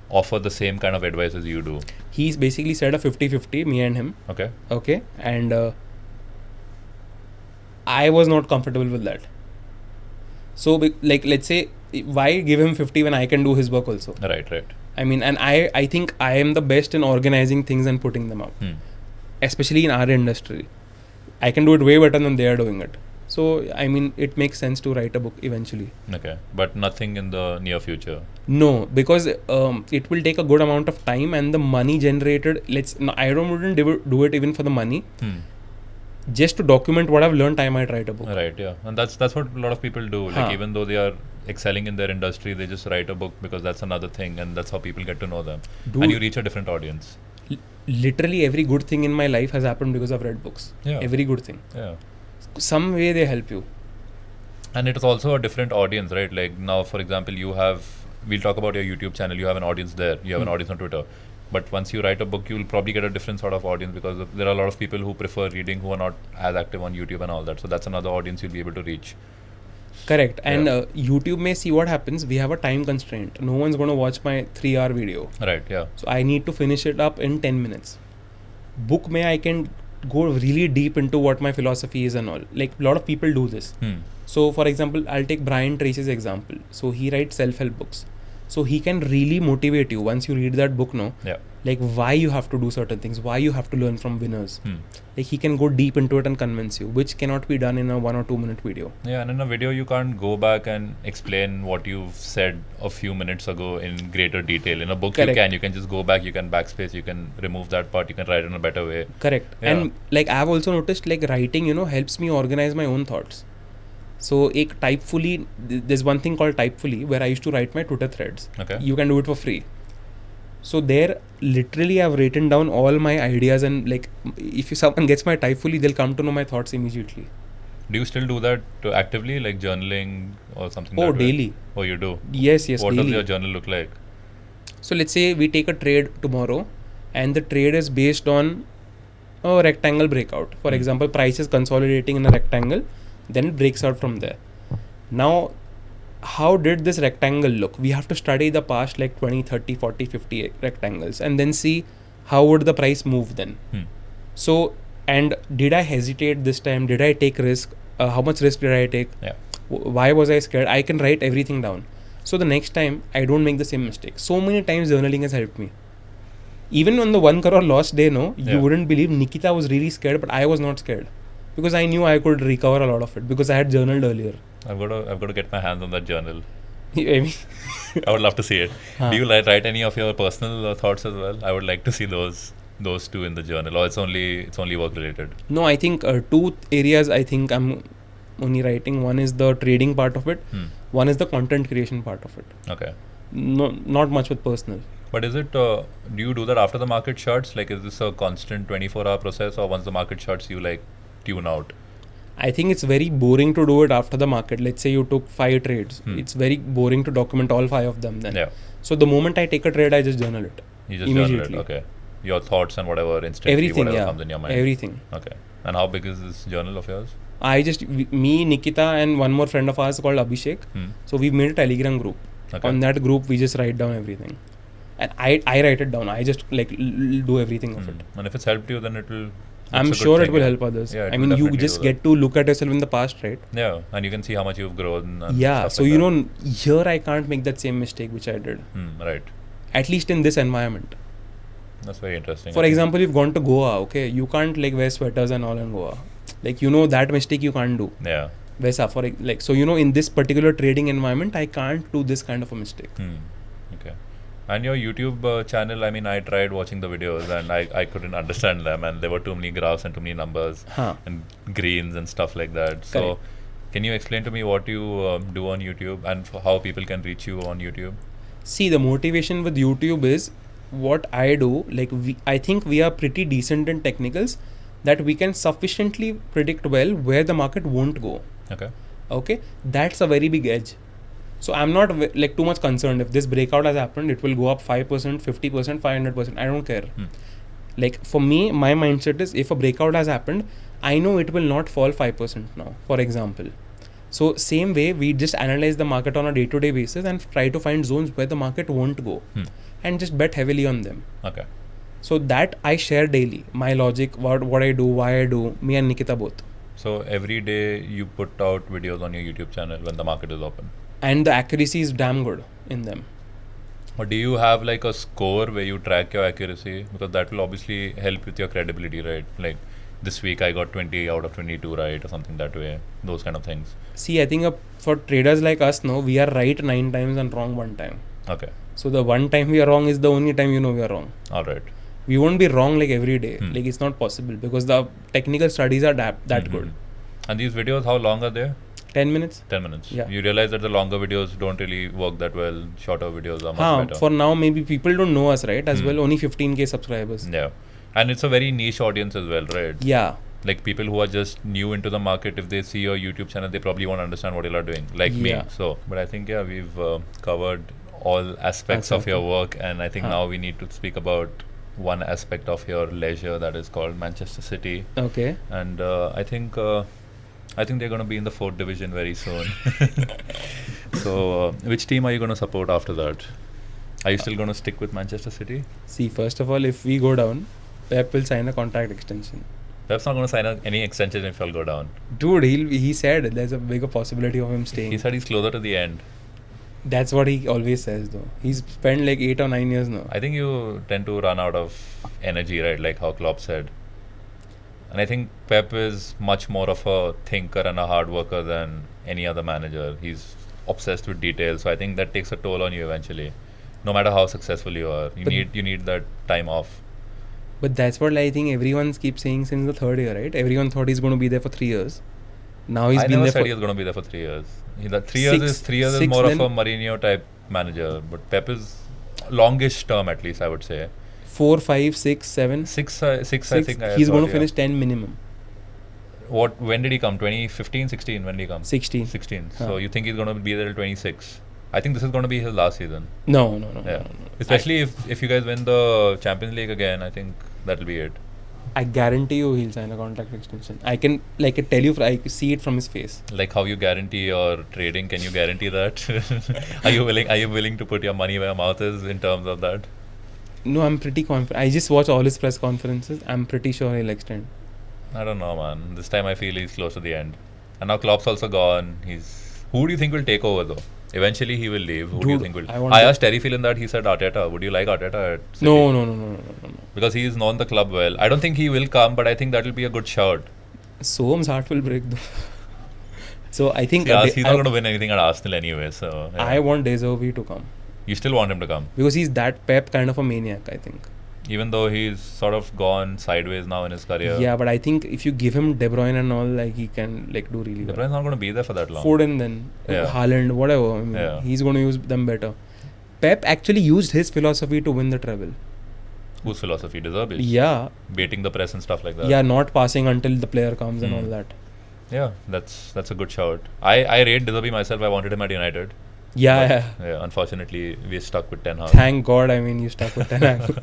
offer the same kind of advice as you do?
He's basically said a 50-50, me and him. Okay. And I was not comfortable with that. So, like, let's say, why give him 50 when I can do his work also?
Right.
I mean, and I think I am the best in organizing things and putting them up. Especially in our industry. I can do it way better than they are doing it. So, I mean, it makes sense to write a book eventually.
Okay. But nothing in the near future?
No, because it will take a good amount of time and the money generated, I wouldn't do it even for the money. Just to document what I've learned, I might write a book.
Right, yeah. And that's what a lot of people do. Like, even though they are excelling in their industry, they just write a book because that's another thing and that's how people get to know them. And you reach a different audience.
Literally every good thing in my life has happened because I've read books.
Yeah.
Every good thing.
Yeah.
Some way they help you.
And it is also a different audience, right? Like now, for example, we'll talk about your YouTube channel, you have an audience there, you have an audience on Twitter. But once you write a book, you'll probably get a different sort of audience because there are a lot of people who prefer reading who are not as active on YouTube and all that. So that's another audience you'll be able to reach.
Correct. And YouTube may see what happens. We have a time constraint. No one's going to watch my 3-hour video.
Right, yeah.
So I need to finish it up in 10 minutes. Book may I can go really deep into what my philosophy is and all. Like a lot of people do this. So for example, I'll take Brian Tracy's example. So he writes self-help books. So he can really motivate you once you read that book, no?
Yeah.
Like why you have to do certain things, why you have to learn from winners. Like he can go deep into it and convince you, which cannot be done in a 1 or 2 minute video.
Yeah, and in a video you can't go back and explain what you've said a few minutes ago in greater detail. In a book you can just go back, you can backspace, you can remove that part, you can write in a better way.
Correct.
Yeah.
And like I've also noticed like writing, helps me organize my own thoughts. So there's one thing called Typefully where I used to write my Twitter threads.
Okay.
You can do it for free. So there, literally, I've written down all my ideas and like, if someone gets my Typefully, they'll come to know my thoughts immediately.
Do you still do that actively, like journaling or something?
Oh, daily.
Oh, you do?
Yes,
what
daily.
Does your journal look like?
So let's say we take a trade tomorrow, and the trade is based on a rectangle breakout. For example, price is consolidating in a rectangle, then it breaks out from there. Now, how did this rectangle look? We have to study the past like 20, 30, 40, 50 rectangles and then see how would the price move then. So, and did I hesitate this time? Did I take risk? How much risk did I take?
Yeah.
Why was I scared? I can write everything down. So the next time I don't make the same mistake. So many times journaling has helped me. Even on the 1 crore loss day, you wouldn't believe Nikita was really scared, but I was not scared. Because I knew I could recover a lot of it because I had journaled earlier.
I've got to get my hands on that journal.
I
would love to see it. Do you write any of your personal thoughts as well? I would like to see those two in the journal. Or it's only work related.
No, I think 2 areas I think I'm only writing, one is the trading part of it, one is the content creation part of it.
Okay.
No, not much with personal.
But is it, do you do that after the market shuts? Like, is this a constant 24-hour process, or once the market shuts, you like tune out?
I think it's very boring to do it after the market. Let's say you took 5 trades. It's very boring to document all 5 of them then.
Yeah.
So the moment I take a trade, I just journal it.
You just
immediately.
journal it. Okay. Your thoughts and whatever instantly,
Everything,
whatever
yeah.
comes in your mind.
Everything.
Okay. And how big is this journal of yours?
Me, Nikita, and one more friend of ours called Abhishek. So we've made a Telegram group.
Okay.
On that group, we just write down everything. And I write it down. I just like do everything of it.
And if it's helped you, then it will.
I'm sure it will help others.
Yeah,
I mean, you just get to look at yourself in the past, right?
Yeah, and you can see how much you've grown. And
yeah,
stuff
so
like
you
that.
know, here I can't make that same mistake which I did.
Right.
At least in this environment.
That's very interesting.
For example, you've gone to Goa, okay? You can't like wear sweaters and all in Goa. Like, you know, that mistake you can't do.
Yeah.
So you know, in this particular trading environment, I can't do this kind of a mistake.
Okay. And your YouTube channel, I mean, I tried watching the videos and I couldn't understand them, and there were too many graphs and too many numbers and greens and stuff like that. So,
Correct.
Can you explain to me what you do on YouTube and how people can reach you on YouTube?
See, the motivation with YouTube is what I do. Like, I think we are pretty decent in technicals that we can sufficiently predict well where the market won't go. Okay, that's a very big edge. So I'm not like too much concerned if this breakout has happened. It will go up 5%, 50%, 500%. I don't care. Like, for me, my mindset is if a breakout has happened, I know it will not fall 5% now, for example. So same way, we just analyze the market on a day-to-day basis and try to find zones where the market won't go and just bet heavily on them.
Okay.
So that I share daily. My logic, what I do, why I do, me and Nikita both.
So every day you put out videos on your YouTube channel when the market is open.
And the accuracy is damn good in them.
Or do you have like a score where you track your accuracy? Because that will obviously help with your credibility, right? Like, this week I got 20 out of 22 right or something that way. Those kind of things.
See, I think for traders like us, no, we are right 9 times and wrong 1 time.
Okay.
So the 1 time we are wrong is the only time you know we are wrong.
All right.
We won't be wrong like every day. Like, it's not possible because the technical studies are that good.
And these videos, how long are they?
10 minutes.
10 minutes.
Yeah.
You realize that the longer videos don't really work that well. Shorter videos are much better.
For now, maybe people don't know us, right? As well, only 15k subscribers.
Yeah. And it's a very niche audience as well, right?
Yeah.
Like, people who are just new into the market, if they see your YouTube channel, they probably won't understand what you are doing, like me. So, but I think, yeah, we've covered all aspects of your work, and I think now we need to speak about one aspect of your leisure that is called Manchester City.
Okay.
And I think they're going to be in the 4th division very soon. So, which team are you going to support after that? Are you still going to stick with Manchester City?
See, first of all, if we go down, Pep will sign a contract extension.
Pep's not going to sign any extension if I'll go down.
Dude, he said there's a bigger possibility of him staying.
He said he's closer to the end.
That's what he always says, though. He's spent like 8 or 9 years now.
I think you tend to run out of energy, right? Like how Klopp said. And I think Pep is much more of a thinker and a hard worker than any other manager. He's obsessed with details. So I think that takes a toll on you eventually. No matter how successful you are, you need that time off.
But that's what I think everyone keeps saying since the 3rd year, right? Everyone thought he's going to be there for 3 years. Now he's been there.
I never said he was going to be there for 3 years. 3 years is more of a Mourinho type manager. But Pep is longish term, at least I would say.
4, 5, 6, 7.
6 I think.
He's going to finish 10 minimum.
When did he come? 2015, 16? When did he come?
16.
So you think he's going to be there till 26? I think this is going to be his last season.
No.
Especially if you guys win the Champions League again, I think that'll be it.
I guarantee you he'll sign a contract extension. I can tell you, I see it from his face.
Like how you guarantee your trading, can you guarantee that? Are you willing to put your money where your mouth is in terms of that?
No, I'm pretty confident. I just watch all his press conferences. I'm pretty sure he'll extend.
I don't know, man. This time I feel he's close to the end. And now Klopp's also gone. Who do you think will take over though? Eventually he will leave. Who do you think will? I asked Terry Phelan that. He said Arteta. Would you like Arteta at City?
No.
Because he's known the club well. I don't think he will come, but I think that will be a good shout.
Soam's heart will break though. So I think
he's not going to win anything at Arsenal anyway. So yeah.
I want De Zerbi to come.
You still want him to come?
Because he's that Pep kind of a maniac, I think.
Even though he's sort of gone sideways now in his career.
Yeah, but I think if you give him De Bruyne and all, like he can like do really
De
well.
Bruyne's not going to be there for that long.
Foden then,
Yeah.
Haaland, whatever. I mean,
Yeah.
he's going to use them better. Pep actually used his philosophy to win the treble.
Whose philosophy? De Zerbi's?
Yeah,
Baiting the press and stuff like that.
yeah, not passing until the player comes and all
Hmm.
that.
Yeah, that's a good shout. I rate De Zerbi myself. I wanted him at United.
Yeah,
But, yeah. Unfortunately, we're stuck with Ten Hag.
Thank God. I mean, you stuck with Ten Hag.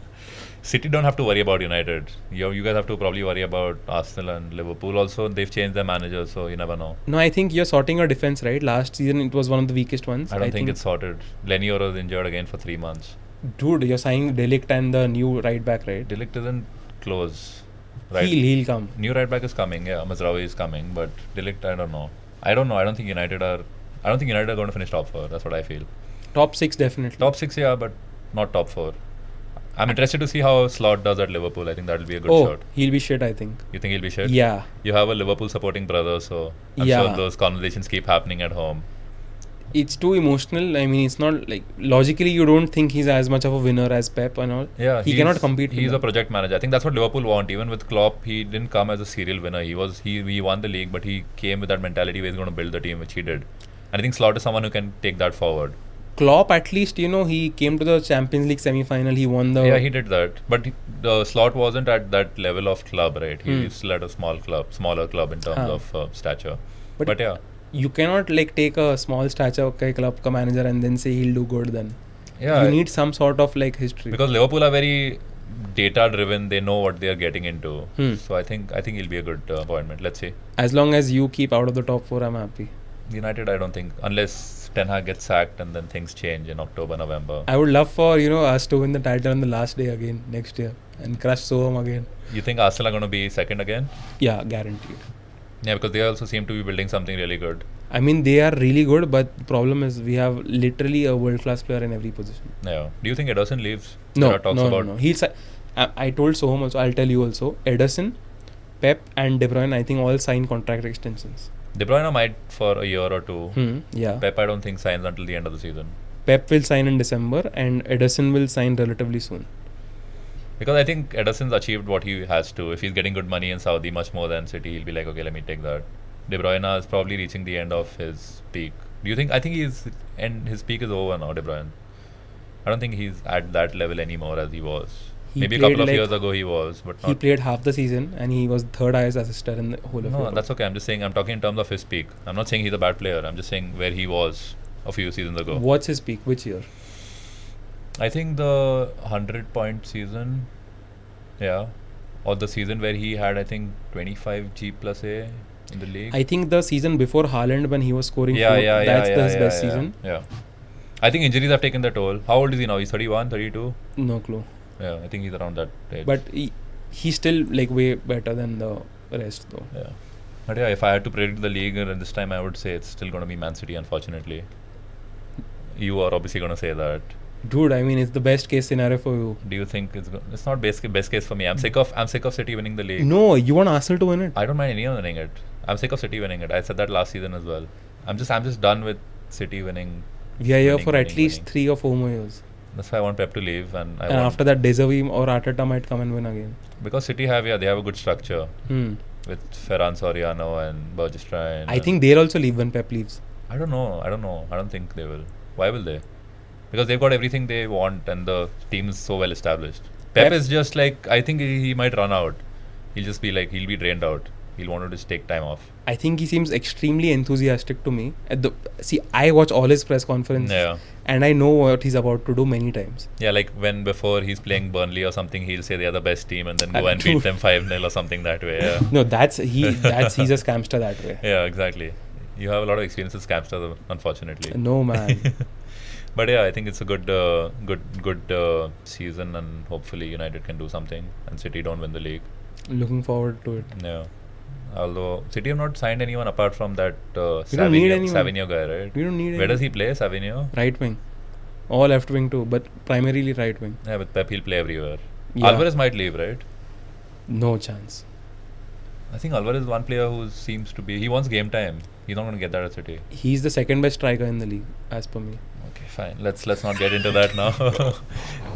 City don't have to worry about United. You guys have to probably worry about Arsenal and Liverpool also. They've changed their managers, so you never know.
No, I think you're sorting your defense, right? Last season it was one of the weakest ones.
I don't think it's sorted. Lenny Oro is injured again for 3 months.
Dude, you're signing De Ligt and the new right back, right?
De Ligt isn't close. Right.
He'll come.
New right back is coming. Yeah, Mazraoui is coming, but De Ligt, I don't know. I don't think United are going to finish top 4. That's what I feel.
Top 6 definitely.
Top 6, yeah, but not top 4. I'm interested to see how Slot does at Liverpool. I think that'll be a good shot.
He'll be shit, I think.
You think he'll be shit?
Yeah.
You have a Liverpool supporting brother, so I'm sure those conversations keep happening at home.
It's too emotional. I mean, it's not like logically you don't think he's as much of a winner as Pep and all.
Yeah,
he cannot compete.
He's a project manager. I think that's what Liverpool want. Even with Klopp, he didn't come as a serial winner. He won the league, but he came with that mentality where he's going to build the team, which he did. And I think Slot is someone who can take that forward.
Klopp, at least, he came to the Champions League semi-final. He won the...
Yeah, he did that. But the Slot wasn't at that level of club, right? He's still at a smaller club in terms of stature. But yeah.
You cannot take a small stature club ka manager and then say he'll do good then.
Yeah.
You need some sort of history.
Because Liverpool are very data driven. They know what they are getting into. So I think he'll be a good appointment. Let's see.
As long as you keep out of the top 4, I'm happy.
United, I don't think, unless Ten Hag gets sacked and then things change in October, November.
I would love for us to win the title on the last day again next year and crush Soham again.
You think Arsenal are going to be second again?
Yeah, guaranteed.
Yeah, because they also seem to be building something really good.
I mean, they are really good, but the problem is we have literally a world-class player in every position.
Yeah. Do you think Ederson leaves?
No. He's. I told Soham also. I'll tell you also. Ederson, Pep, and De Bruyne. I think all sign contract extensions.
De Bruyne might for a year or two.
Yeah.
Pep, I don't think signs until the end of the season.
Pep will sign in December, and Ederson will sign relatively soon.
Because I think Ederson's achieved what he has to. If he's getting good money in Saudi, much more than City, he'll be like, okay, let me take that. De Bruyne is probably reaching the end of his peak. Do you think? I think his peak is over now, De Bruyne. I don't think he's at that level anymore as he was. Maybe a couple of years ago he was, but not.
He played half the season and he was third highest assister in the whole of Europe.
That's okay. I'm just saying, I'm talking in terms of his peak. I'm not saying he's a bad player. I'm just saying where he was a few seasons ago.
What's his peak? Which year?
I think the 100-point season. Yeah. Or the season where he had, I think, 25 G plus A in the league.
I think the season before Haaland when he was scoring
his
best season.
Yeah. I think injuries have taken their toll. How old is he now? He's 31, 32?
No clue.
Yeah, I think he's around that age.
But he's still way better than the rest though.
Yeah. But yeah, if I had to predict the league this time, I would say it's still going to be Man City, unfortunately. You are obviously going to say that.
Dude, I mean, it's the best case scenario for you.
Do you think it's not best case for me? I'm sick of City winning the league.
No, you want Arsenal to win it.
I don't mind anyone winning it. I'm sick of City winning it. I said that last season as well. I'm just done with City winning.
We are here for at least 3 or 4 more years.
That's why I want Pep to leave, and
after that, De Zerbi or Arteta might come and win again.
Because City have a good structure with Ferran Soriano and Bergestein.
I think they'll also leave when Pep leaves.
I don't know. I don't think they will. Why will they? Because they've got everything they want and the team is so well established. Pep is just I think he might run out. He'll just be he'll be drained out. He'll want to just take time off.
I think he seems extremely enthusiastic to me. I watch all his press conferences and I know what he's about to do many times.
Yeah, when before he's playing Burnley or something, he'll say they are the best team and then go and beat them 5-0 or something that way. Yeah.
No, he's a scamster that way.
Yeah, exactly. You have a lot of experience with scamsters, unfortunately.
No, man.
But yeah, I think it's a good season, and hopefully United can do something and City don't win the league.
Looking forward to it.
Yeah. Although City have not signed anyone apart from that
Savinho
guy, right?
We don't need anyone.
Where does he play, Savinho?
Right wing. Or left wing too, but primarily right wing.
Yeah, with Pep he'll play everywhere.
Yeah.
Alvarez might leave, right?
No chance.
I think Alvarez is one player who seems to be. He wants game time. He's not going to get that at City.
He's the second best striker in the league, as per me.
Okay, fine. Let's not get into that now.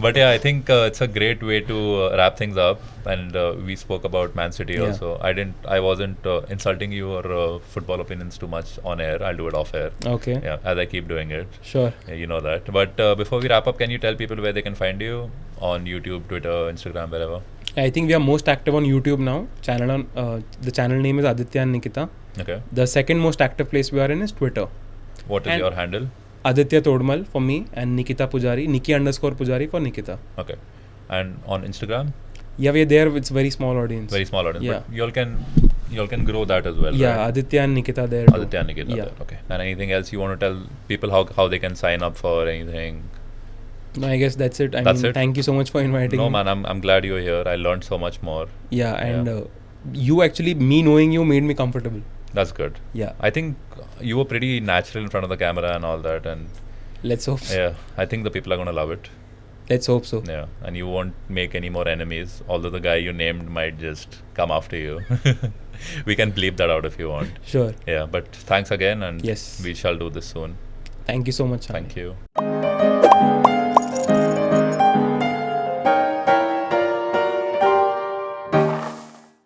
But yeah, I think it's a great way to wrap things up. And we spoke about Man City also. I wasn't insulting your football opinions too much on air. I'll do it off air.
Okay.
Yeah, as I keep doing it.
Sure.
Yeah, you know that. But before we wrap up, can you tell people where they can find you on YouTube, Twitter, Instagram, wherever?
I think we are most active on YouTube now. The channel name is Aditya and Nikita.
Okay.
The second most active place we are in is Twitter.
What is your handle?
Aditya Todmal for me and Nikita Poojary, Nikki_Poojary for Nikita.
Okay. And on Instagram?
Yeah, we're there. It's very small audience.
Very small audience.
Yeah.
But you can grow that as well.
Yeah,
right?
Aditya and Nikita there.
Aditya and Nikita there. Okay. And anything else you want to tell people how they can sign up for anything?
No, I guess that's it.
That's it?
Thank you so much for inviting me.
No, man, I'm glad you're here. I learned so much more.
Yeah, and you actually, me knowing you made me comfortable.
That's good.
Yeah.
I think you were pretty natural in front of the camera and all that. And
let's hope so.
yeah, I think the people are going to love it.
Let's hope so.
Yeah, and you won't make any more enemies, although the guy you named might just come after you. We can bleep that out if you want.
Sure.
Yeah, but thanks again, and
yes,
we shall do this soon.
Thank you so much.
Thank you.